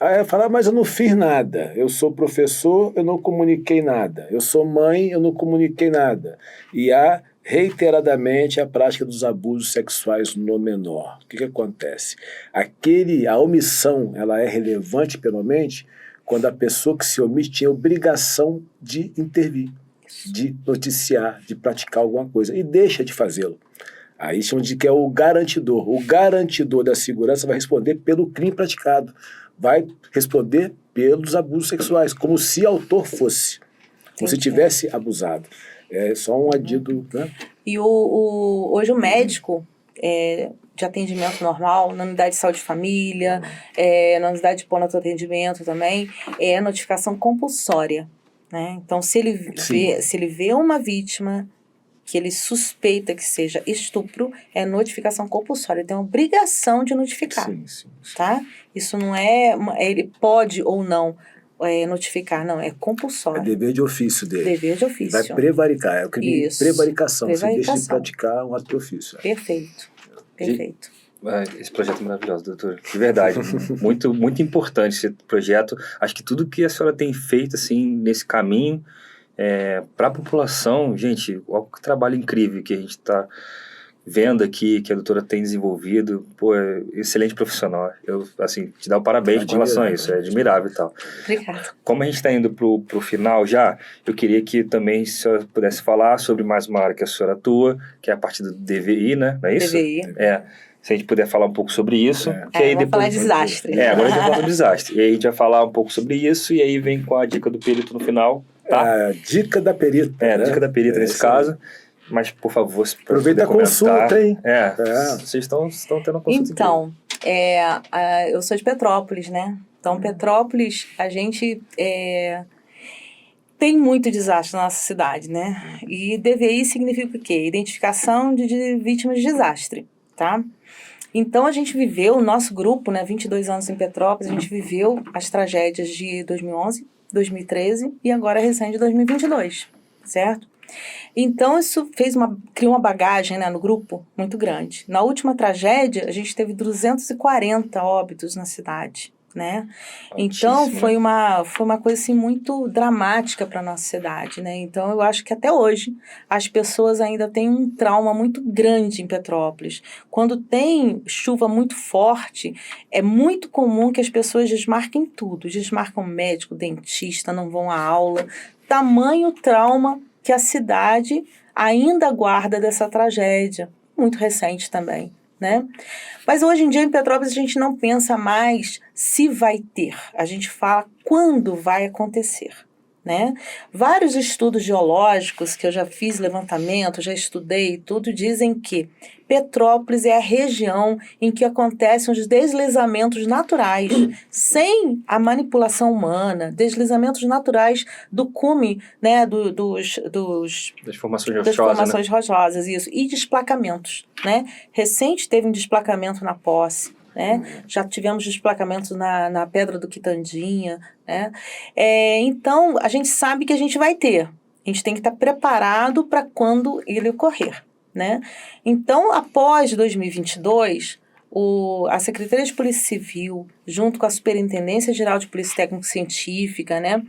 Aí eu falo, mas eu não fiz nada. Eu sou professor, eu não comuniquei nada. Eu sou mãe, eu não comuniquei nada. E há reiteradamente a prática dos abusos sexuais no menor. O que acontece? A omissão, ela é relevante penalmente quando a pessoa que se omite tinha obrigação de intervir, de noticiar, de praticar alguma coisa, e deixa de fazê-lo. Aí chamam de que é o garantidor. O garantidor da segurança vai responder pelo crime praticado. Vai responder pelos abusos sexuais, como se autor fosse, como se tivesse abusado. É só um adido, né? E hoje o médico de atendimento normal, na unidade de saúde de família, na unidade de pronto atendimento também, é a notificação compulsória, né? Então, se ele vê uma vítima que ele suspeita que seja estupro, é notificação compulsória. Ele tem a obrigação de notificar. Sim. Tá? Isso não ele pode ou não notificar, não, é compulsório. É dever de ofício dele. Dever de ofício. Vai prevaricar, é o crime de prevaricação. Você deixa de praticar um ato de ofício. Perfeito. Esse projeto é maravilhoso, doutor. De verdade, muito, muito importante esse projeto. Acho que tudo que a senhora tem feito assim, nesse caminho, para a população, gente, olha que trabalho incrível que a gente está vendo aqui, que a doutora tem desenvolvido. Pô, excelente profissional. Eu, assim, te dou parabéns com relação a isso, é admirável e tal. Obrigada. Como a gente está indo pro final já, eu queria que também a senhora pudesse falar sobre mais uma área que a senhora atua, que é a parte do DVI, né? Não é isso? DVI. Se a gente puder falar um pouco sobre isso. Que aí vamos falar de desastre. Agora a gente vai falar do desastre. E aí a gente vai falar um pouco sobre isso, e aí vem com a dica do perito no final, tá? A dica da perita. A dica da perita nesse caso. Mas, por favor, aproveita a consulta, hein? Vocês estão tendo a consulta. Então, eu sou de Petrópolis, né? Então, Petrópolis, a gente tem muito desastre na nossa cidade, né? E DVI significa o quê? Identificação de vítimas de desastre, tá? Então, a gente viveu, o nosso grupo, né, 22 anos em Petrópolis, a gente viveu as tragédias de 2011, 2013 e agora recente de 2022, certo? Então, isso criou uma bagagem, né, no grupo muito grande. Na última tragédia, a gente teve 240 óbitos na cidade, né? Então, foi uma coisa assim, muito dramática para a nossa cidade, né? Então, eu acho que até hoje as pessoas ainda têm um trauma muito grande em Petrópolis. Quando tem chuva muito forte, é muito comum que as pessoas desmarquem tudo. Desmarcam médico, dentista, não vão à aula. Tamanho trauma que a cidade ainda guarda dessa tragédia, muito recente também, né? Mas hoje em dia em Petrópolis a gente não pensa mais se vai ter, a gente fala quando vai acontecer, né? Vários estudos geológicos que eu já fiz levantamento, já estudei, tudo dizem que Petrópolis é a região em que acontecem os deslizamentos naturais, sem a manipulação humana, deslizamentos naturais do cume, né, das formações rochosas, isso, e desplacamentos, né? Recente teve um desplacamento na Posse, né? Já tivemos desplacamentos na Pedra do Quitandinha, né? Então, a gente sabe que a gente vai ter. A gente tem que estar preparado para quando ele ocorrer, né? Então, após 2022, a Secretaria de Polícia Civil, junto com a Superintendência Geral de Polícia Técnico-Científica, né,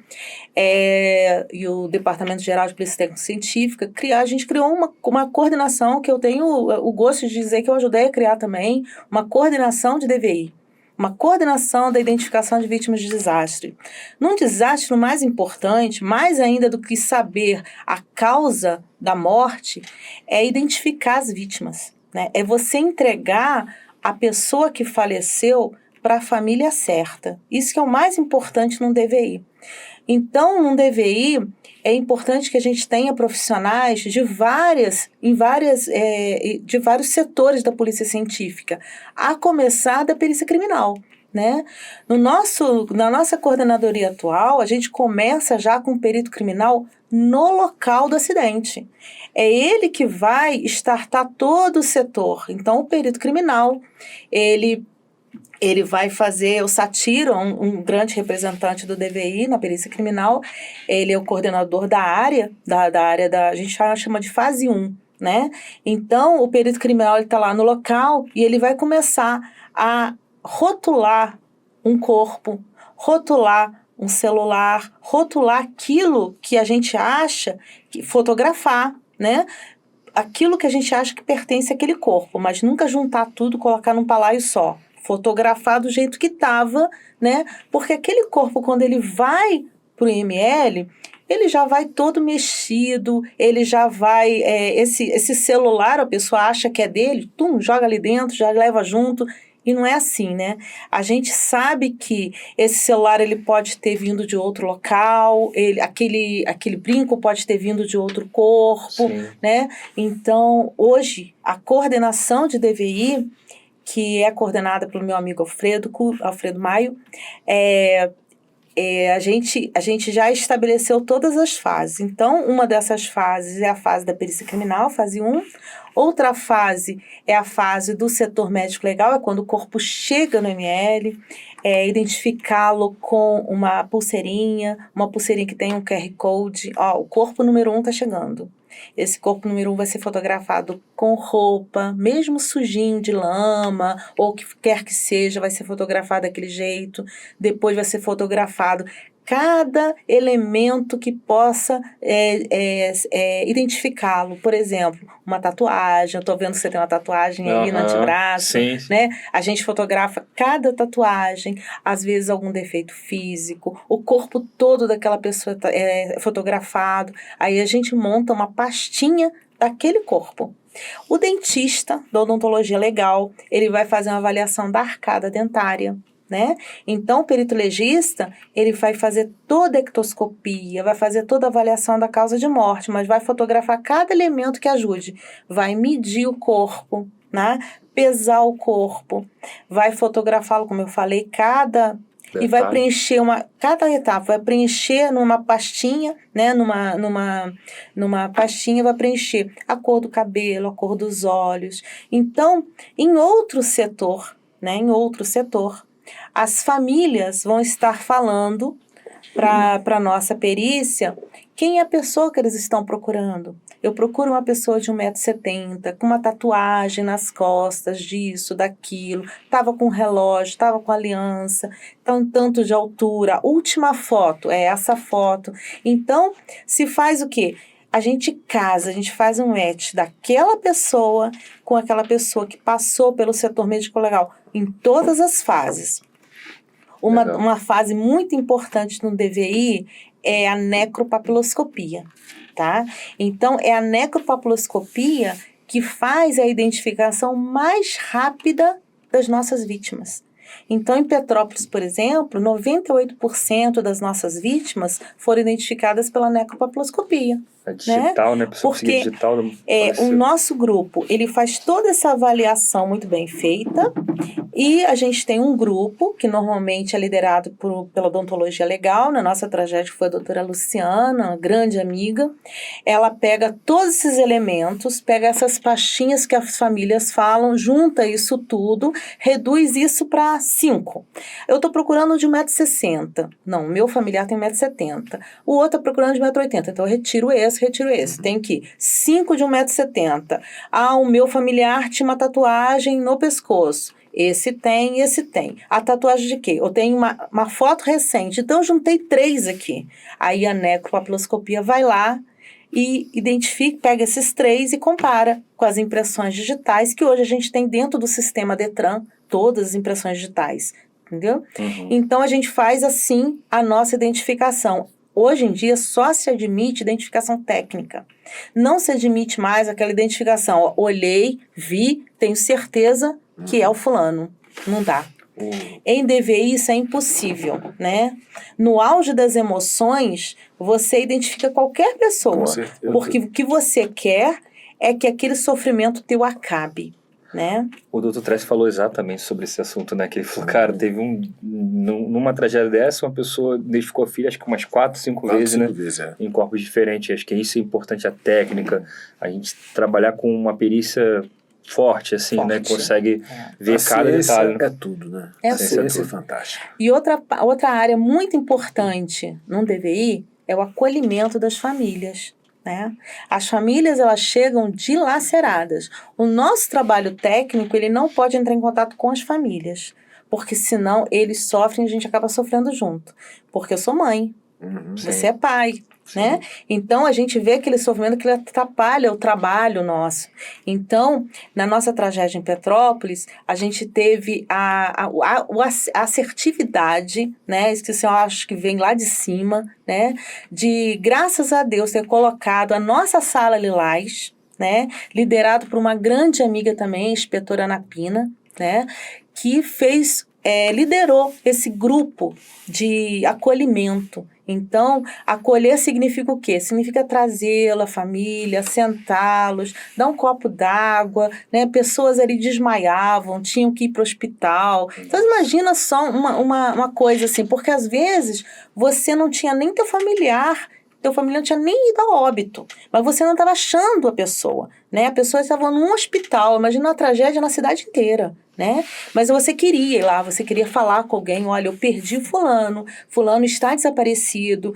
e o Departamento Geral de Polícia Técnico-Científica, a gente criou uma coordenação que eu tenho o gosto de dizer que eu ajudei a criar também, uma coordenação de DVI, uma coordenação da identificação de vítimas de desastre. Num desastre, o mais importante, mais ainda do que saber a causa da morte, é identificar as vítimas, né? É você entregar a pessoa que faleceu para a família certa. Isso que é o mais importante num DVI. Então, num DVI, é importante que a gente tenha profissionais de vários setores da polícia científica, a começar da perícia criminal, né? Na nossa coordenadoria atual, a gente começa já com o perito criminal no local do acidente. É ele que vai startar todo o setor. Então, o perito criminal, ele vai fazer, o Satiro, um grande representante do DVI na perícia criminal, ele é o coordenador da área, a gente chama de fase 1, né? Então, o perito criminal está lá no local e ele vai começar a rotular um corpo, rotular um celular, rotular aquilo que a gente acha, fotografar, né? Aquilo que a gente acha que pertence àquele corpo, mas nunca juntar tudo, colocar num balaio só. Fotografar do jeito que estava, né? Porque aquele corpo, quando ele vai para o IML, ele já vai todo mexido, ele já vai... esse celular, a pessoa acha que é dele, joga ali dentro, já leva junto... E não é assim, né? A gente sabe que esse celular ele pode ter vindo de outro local, aquele brinco pode ter vindo de outro corpo, sim, né? Então, hoje, a coordenação de DVI, que é coordenada pelo meu amigo Alfredo Maio, a gente já estabeleceu todas as fases. Então, uma dessas fases é a fase da perícia criminal, fase 1. Outra fase é a fase do setor médico-legal, é quando o corpo chega no ML, identificá-lo com uma pulseirinha que tem um QR Code. O corpo número 1 está chegando. Esse corpo número 1 vai ser fotografado com roupa, mesmo sujinho de lama, ou o que quer que seja, vai ser fotografado daquele jeito. Depois vai ser fotografado cada elemento que possa identificá-lo. Por exemplo, uma tatuagem. Eu estou vendo que você tem uma tatuagem aí no antebraço. Sim. Né? A gente fotografa cada tatuagem, às vezes algum defeito físico, o corpo todo daquela pessoa é fotografado. Aí a gente monta uma pastinha daquele corpo. O dentista da odontologia legal, ele vai fazer uma avaliação da arcada dentária, né? Então, o perito legista, ele vai fazer toda a ectoscopia, vai fazer toda a avaliação da causa de morte, mas vai fotografar cada elemento que ajude. Vai medir o corpo, né? Pesar o corpo, vai fotografá-lo, como eu falei, e vai preencher cada etapa, vai preencher numa pastinha, né? Numa pastinha vai preencher a cor do cabelo, a cor dos olhos. Então, em outro setor, as famílias vão estar falando para a nossa perícia quem é a pessoa que eles estão procurando. Eu procuro uma pessoa de 1,70 m, com uma tatuagem nas costas, disso, daquilo, estava com relógio, estava com aliança, tanto de altura. Última foto, é essa foto. Então, se faz o quê? A gente casa, a gente faz um match daquela pessoa com aquela pessoa que passou pelo setor médico-legal em todas as fases. Uma fase muito importante no DVI é a necropapiloscopia, tá? Então, é a necropapiloscopia que faz a identificação mais rápida das nossas vítimas. Então, em Petrópolis, por exemplo, 98% das nossas vítimas foram identificadas pela necropapiloscopia. É digital, né? Porque digital o nosso grupo, ele faz toda essa avaliação muito bem feita e a gente tem um grupo que normalmente é liderado pela odontologia legal. Na nossa tragédia foi a doutora Luciana, uma grande amiga. Ela pega todos esses elementos, pega essas pastinhas que as famílias falam, junta isso tudo, reduz isso para 5. Eu estou procurando de 1,60 m. Não, meu familiar tem 1,70 m. O outro está procurando de 1,80 m. Então eu retiro esse. Tem que 5 de 1,70 m. Ah, o meu familiar tinha uma tatuagem no pescoço. Esse tem. A tatuagem de quê? Eu tenho uma foto recente, então eu juntei 3 aqui. Aí a necropapiloscopia vai lá e identifica, pega esses 3 e compara com as impressões digitais que hoje a gente tem dentro do sistema Detran, todas as impressões digitais, entendeu? Então a gente faz assim a nossa identificação. Hoje em dia só se admite identificação técnica. Não se admite mais aquela identificação. Ó, olhei, vi, tenho certeza que é o fulano. Não dá. Em DVI isso é impossível, né? No auge das emoções, você identifica qualquer pessoa. Porque o que você quer é que aquele sofrimento teu acabe, né? O Dr. Tracy falou exatamente sobre esse assunto, né? Que ele falou, cara, teve numa tragédia dessa, uma pessoa identificou a filha acho que umas 4, 5 vezes, né? Em corpos diferentes. Acho que isso é importante, a técnica. A gente trabalhar com uma perícia forte, assim, né? Consegue ver cada detalhe. É tudo, né? A ciência é fantástica. E outra área muito importante num DVI é o acolhimento das famílias, né? As famílias, elas chegam dilaceradas. O nosso trabalho técnico, ele não pode entrar em contato com as famílias, porque senão eles sofrem e a gente acaba sofrendo junto. Porque eu sou mãe, você é pai, né? Então, a gente vê aquele sofrimento que atrapalha o trabalho nosso. Então, na nossa tragédia em Petrópolis, a gente teve a assertividade, né? Isso que eu acho que vem lá de cima, né? De, graças a Deus, ter colocado a nossa sala Lilás, né? Liderado por uma grande amiga também, inspetora Ana Pina, né? Que liderou esse grupo de acolhimento. Então, acolher significa o quê? Significa trazê-la, a família, sentá-los, dar um copo d'água, né? Pessoas ali desmaiavam, tinham que ir para o hospital. Então, imagina só uma coisa assim, porque às vezes você não tinha nem teu familiar não tinha nem ido a óbito, mas você não estava achando a pessoa, né? A pessoa estava num hospital, imagina uma tragédia na cidade inteira, né? Mas você queria ir lá, você queria falar com alguém, olha, eu perdi fulano está desaparecido,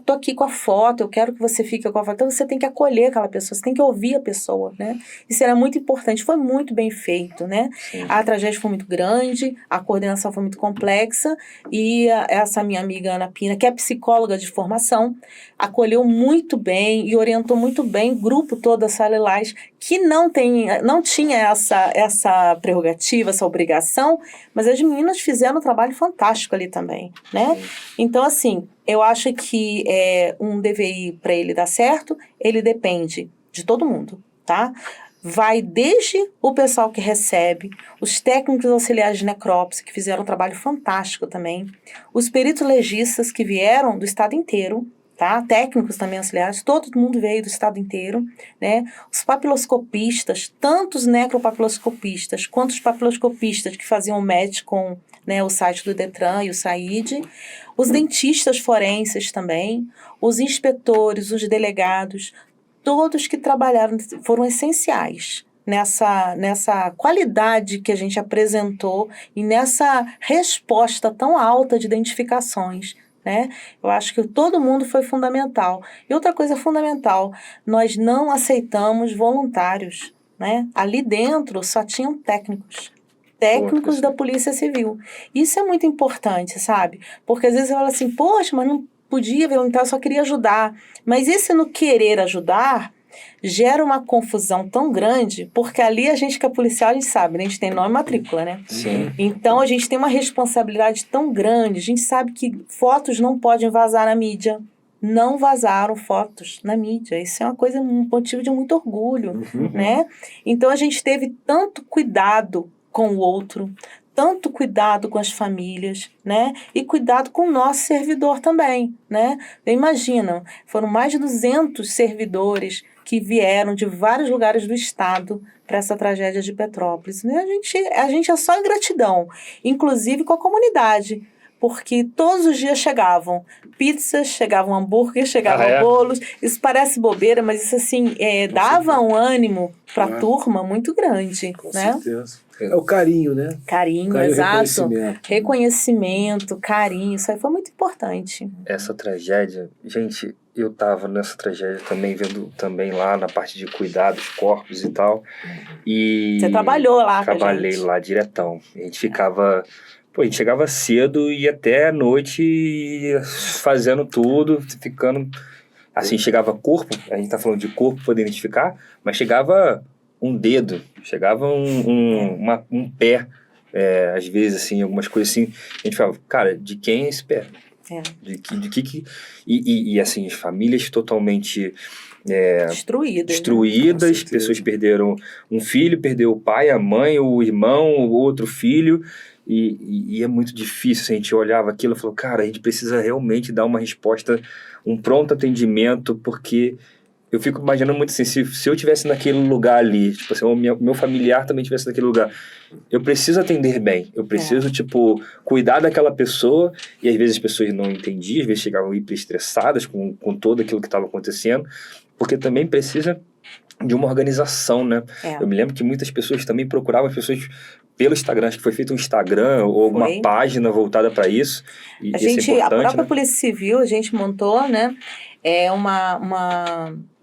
tô aqui com a foto, eu quero que você fique com a foto. Então você tem que acolher aquela pessoa, você tem que ouvir a pessoa, né? Isso era muito importante, foi muito bem feito, né? A tragédia foi muito grande, a coordenação foi muito complexa e essa minha amiga Ana Pina, que é psicóloga de formação, acolheu muito bem e orientou muito bem o grupo todo da Sala Lilás, que não tinha essa prerrogativa, essa obrigação, mas as meninas fizeram um trabalho fantástico ali também, né? Então, assim, eu acho que um DVI, para ele dar certo, ele depende de todo mundo, tá? Vai desde o pessoal que recebe, os técnicos auxiliares de necrópsia, que fizeram um trabalho fantástico também, os peritos legistas que vieram do estado inteiro, tá? Técnicos também auxiliares, todo mundo veio do estado inteiro, né? Os papiloscopistas, tanto os necropapiloscopistas quanto os papiloscopistas que faziam match com, né, o site do Detran e o SAID, os dentistas forenses também, os inspetores, os delegados, todos que trabalharam foram essenciais nessa qualidade que a gente apresentou e nessa resposta tão alta de identificações, né? Eu acho que todo mundo foi fundamental. E outra coisa fundamental, nós não aceitamos voluntários, né? Ali dentro só tinham técnicos da Polícia Civil. Isso é muito importante, sabe? Porque às vezes você fala assim, poxa, mas não podia voluntário, eu só queria ajudar. Mas esse no querer ajudar gera uma confusão tão grande, porque ali a gente que é policial, a gente sabe, né? A gente tem nome e matrícula, né? Sim. Então a gente tem uma responsabilidade tão grande, a gente sabe que fotos não podem vazar na mídia. Não vazaram fotos na mídia. Isso é uma coisa, um motivo de muito orgulho, né? Então a gente teve tanto cuidado com o outro, tanto cuidado com as famílias, né? E cuidado com o nosso servidor também, né? Imagina, foram mais de 200 servidores que vieram de vários lugares do estado para essa tragédia de Petrópolis. Né? A gente é só em gratidão, inclusive com a comunidade, porque todos os dias chegavam pizzas, chegavam hambúrguer, chegavam bolos. Isso parece bobeira, mas isso assim dava um ânimo para a turma muito grande. Com né? certeza. É o carinho, né? Carinho, exato. Reconhecimento, carinho, isso aí foi muito importante. Essa tragédia, gente, eu tava nessa tragédia também, vendo também lá na parte de cuidar dos corpos e tal. E você trabalhou lá, trabalhei lá diretão. A gente ficava... Pô, a gente chegava cedo e até a noite fazendo tudo, ficando... Assim, chegava corpo, a gente tá falando de corpo, poder identificar, mas chegava um dedo, chegava um pé, às vezes, assim, algumas coisas assim. A gente falava, cara, de quem é esse pé? De que... E assim, as famílias totalmente... destruídas, pessoas perderam um filho, perdeu o pai, a mãe, o irmão, o outro filho... E é muito difícil, assim, a gente olhava aquilo e falou, cara, a gente precisa realmente dar uma resposta, um pronto atendimento, porque eu fico imaginando muito assim, se eu estivesse naquele lugar ali, tipo assim, o meu familiar também estivesse naquele lugar, eu preciso atender bem, eu preciso, tipo, cuidar daquela pessoa, e às vezes as pessoas não entendiam, às vezes chegavam hiper estressadas com tudo aquilo que estava acontecendo, porque também precisa de uma organização, né? Eu me lembro que muitas pessoas também procuravam as pessoas pelo Instagram, acho que foi feito um Instagram ou alguma página voltada para isso. E a própria Polícia Civil, a gente montou, né?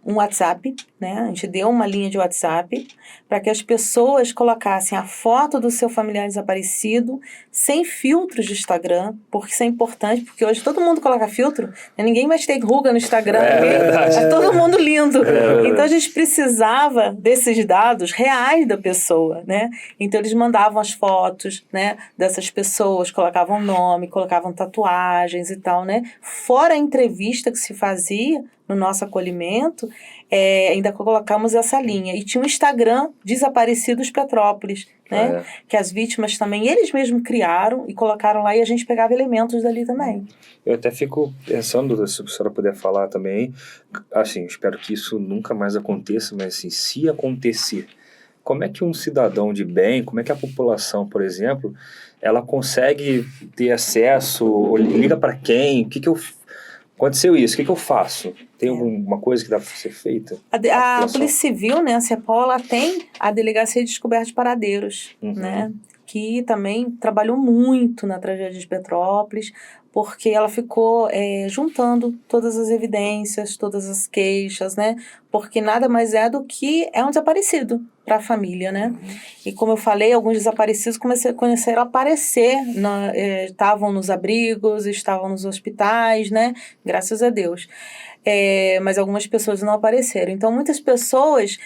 Um WhatsApp, né? A gente deu uma linha de WhatsApp para que as pessoas colocassem a foto do seu familiar desaparecido sem filtros de Instagram, porque isso é importante, porque hoje todo mundo coloca filtro, né? Ninguém mais tem ruga no Instagram, é todo mundo lindo. Então a gente precisava desses dados reais da pessoa, né? Então eles mandavam as fotos, né, dessas pessoas, colocavam nome, colocavam tatuagens e tal, né? Fora a entrevista que se fazia no nosso acolhimento, ainda colocamos essa linha. E tinha um Instagram, Desaparecidos Petrópolis, né? Que as vítimas também, eles mesmos criaram e colocaram lá e a gente pegava elementos dali também. Eu até fico pensando, se a senhora puder falar também, assim, espero que isso nunca mais aconteça, mas assim, se acontecer, como é que um cidadão de bem, como é que a população, por exemplo, ela consegue ter acesso, ou liga para quem, aconteceu isso, o que eu faço? Tem alguma coisa que dá para ser feita? A Polícia Civil, né, a CEPOL, ela tem a Delegacia de Descoberta de Paradeiros, né, que também trabalhou muito na tragédia de Petrópolis, porque ela ficou juntando todas as evidências, todas as queixas, né, porque nada mais é do que um desaparecido para a família, né, e como eu falei, alguns desaparecidos começaram a aparecer, estavam nos abrigos, estavam nos hospitais, né, graças a Deus. Mas algumas pessoas não apareceram. Então, muitas pessoas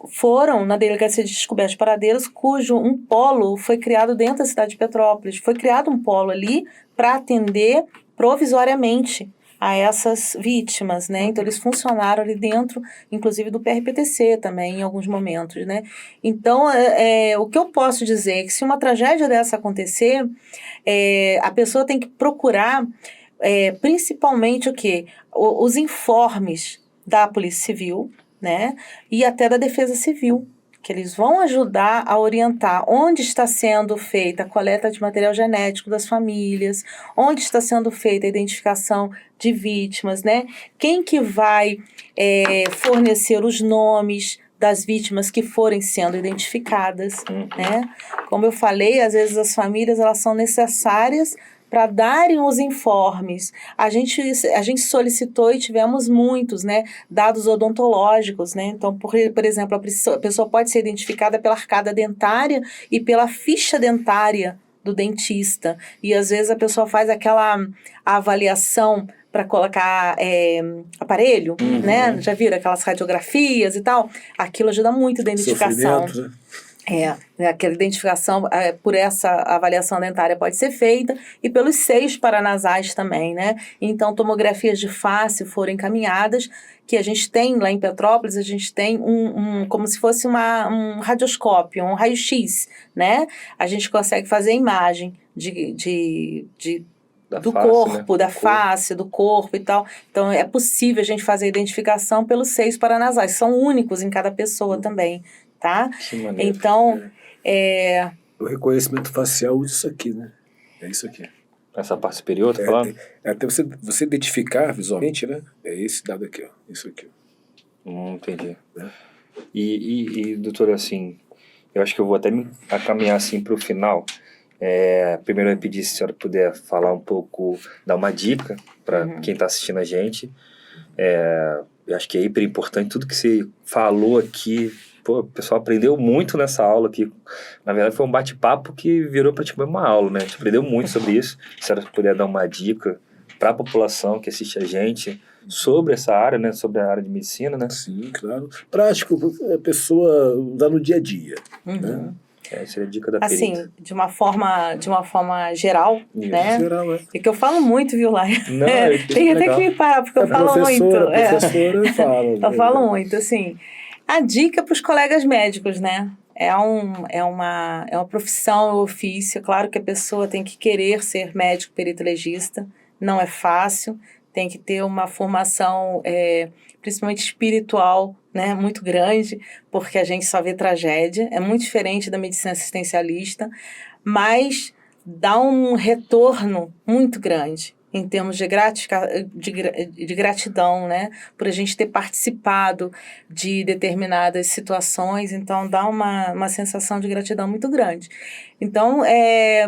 foram na Delegacia de Descoberta de Paradeiros, cujo um polo foi criado dentro da cidade de Petrópolis. Foi criado um polo ali para atender provisoriamente a essas vítimas, né? Então, eles funcionaram ali dentro, inclusive do PRPTC também, em alguns momentos, né? Então, o que eu posso dizer é que se uma tragédia dessa acontecer, a pessoa tem que procurar... principalmente o quê? Os informes da Polícia Civil, né? E até da Defesa Civil, que eles vão ajudar a orientar onde está sendo feita a coleta de material genético das famílias, onde está sendo feita a identificação de vítimas, né? Quem que vai fornecer os nomes das vítimas que forem sendo identificadas, né? Como eu falei, às vezes as famílias elas são necessárias para darem os informes. A gente solicitou e tivemos muitos, né, dados odontológicos, né? Então, por exemplo, a pessoa pode ser identificada pela arcada dentária e pela ficha dentária do dentista. E às vezes a pessoa faz aquela avaliação para colocar aparelho, né? Já viram aquelas radiografias e tal? Aquilo ajuda muito a identificação. Sofrimento, né? Aquela identificação por essa avaliação dentária pode ser feita e pelos seios paranasais também, né? Então, tomografias de face foram encaminhadas, que a gente tem lá em Petrópolis, a gente tem como se fosse um radioscópio, um raio-x, né? A gente consegue fazer imagem do face, corpo, né? da face, do corpo e tal. Então, é possível a gente fazer a identificação pelos seios paranasais. São únicos em cada pessoa também, tá? Que maneiro. Então, O reconhecimento facial usa isso aqui, né? É isso aqui. Essa parte superior, tá falando? Até você identificar visualmente, né? É esse dado aqui, ó. Isso aqui. Entendi. É. E, doutor, assim, eu acho que eu vou até me caminhar assim para o final. Primeiro eu ia pedir se a senhora puder falar um pouco, dar uma dica para quem está assistindo a gente. Eu acho que é hiper importante tudo que você falou aqui. Pô, o pessoal aprendeu muito nessa aula aqui. Na verdade, foi um bate-papo que virou praticamente uma aula, né? A gente aprendeu muito sobre isso. Se a senhora puder dar uma dica para a população que assiste a gente sobre essa área, né? Sobre a área de medicina, né? Sim, claro. Prático, a pessoa usar no dia a dia, né? Essa é a dica da assim, perita. de uma forma geral, Isso. né? Geral, E que eu falo muito, viu, Lai? Não, Tem até que me parar, porque eu falo muito. Professora fala. Eu falo muito, assim. A dica para os colegas médicos, né? É uma profissão, é um ofício. Claro que a pessoa tem que querer ser médico perito legista. Não é fácil. Tem que ter uma formação, principalmente espiritual, né, muito grande, porque a gente só vê tragédia. É muito diferente da medicina assistencialista, mas dá um retorno muito grande em termos de gratidão, né, por a gente ter participado de determinadas situações. Então, dá uma sensação de gratidão muito grande. Então,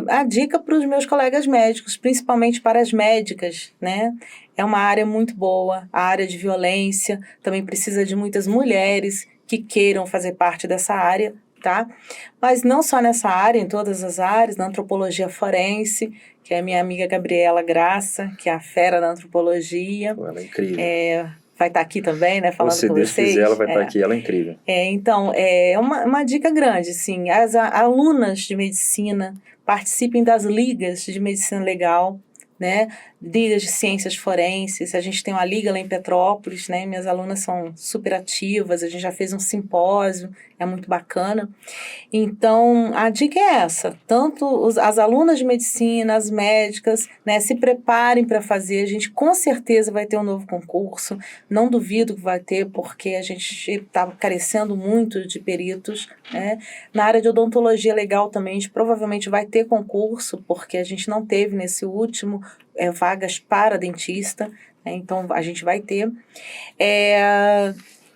a dica para os meus colegas médicos, principalmente para as médicas, né, é uma área muito boa. A área de violência também precisa de muitas mulheres que queiram fazer parte dessa área, tá? Mas não só nessa área, em todas as áreas, na antropologia forense, que é a minha amiga Gabriela Graça, que é a fera da antropologia. Ela é incrível. Vai estar aqui também, né, falando com vocês. Se Deus quiser, ela vai estar aqui, ela é incrível. Então, é uma dica grande, assim, as alunas de medicina participem das ligas de medicina legal, né, ligas de ciências forenses. A gente tem uma liga lá em Petrópolis, né, minhas alunas são super ativas, a gente já fez um simpósio, é muito bacana. Então, a dica é essa, tanto as alunas de medicina, as médicas, né, se preparem para fazer. A gente com certeza vai ter um novo concurso, não duvido que vai ter, porque a gente está carecendo muito de peritos, né. Na área de odontologia legal também, a gente provavelmente vai ter concurso, porque a gente não teve nesse último vagas para dentista, né, então a gente vai ter.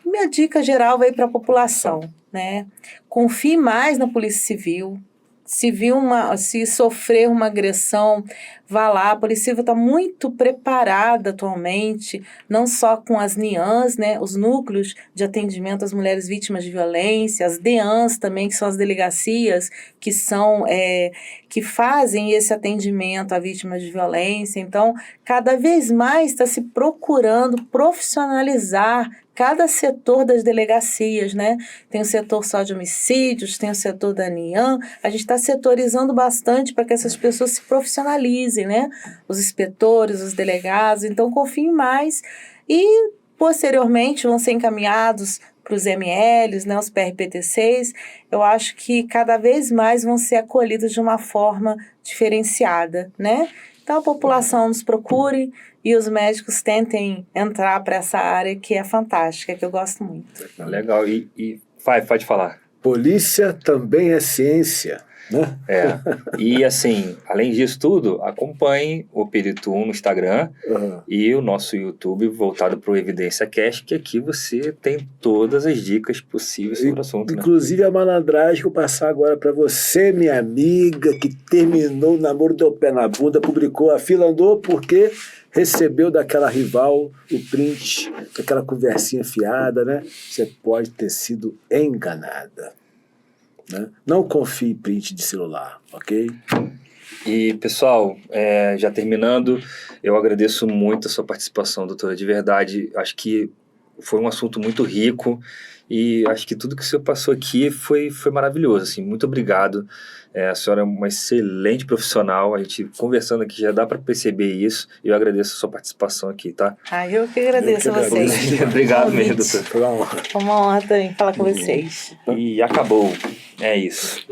Minha dica geral vai para a população, né? Confie mais na Polícia Civil. Se sofrer uma agressão, vá lá. A Polícia Civil está muito preparada atualmente, não só com as NIANs, né, os núcleos de atendimento às mulheres vítimas de violência, as DEANs também, que são as delegacias que fazem esse atendimento a vítimas de violência. Então, cada vez mais está se procurando profissionalizar cada setor das delegacias, né? Tem o setor só de homicídios, tem o setor da NIAN. A gente está setorizando bastante para que essas pessoas se profissionalizem, né? Os inspetores, os delegados. Então, confiem mais. E, posteriormente, vão ser encaminhados para os MLs, né? Os PRPT6. Eu acho que cada vez mais vão ser acolhidos de uma forma diferenciada, né? Então, a população nos procure e os médicos tentem entrar para essa área que é fantástica, que eu gosto muito. Legal. E pode falar. Polícia também é ciência, né? E assim, além disso tudo, acompanhe o Perito 1 no Instagram e o nosso YouTube voltado para o Evidência Cast, que aqui você tem todas as dicas possíveis sobre o assunto. Inclusive, né? A malandragem que eu vou passar agora para você, minha amiga, que terminou o namoro do pé na bunda, publicou a fila andou porque recebeu daquela rival o print, daquela conversinha fiada, né? Você pode ter sido enganada, né? Não confie em print de celular, ok? E, pessoal, já terminando, eu agradeço muito a sua participação, doutora, de verdade. Acho que foi um assunto muito rico e acho que tudo que o senhor passou aqui foi maravilhoso, assim, muito obrigado. A senhora é uma excelente profissional, a gente conversando aqui já dá para perceber isso e eu agradeço a sua participação aqui, tá? Eu que agradeço a vocês. Obrigado mesmo, doutor. Foi uma honra. Foi uma honra também falar com vocês. E acabou, é isso.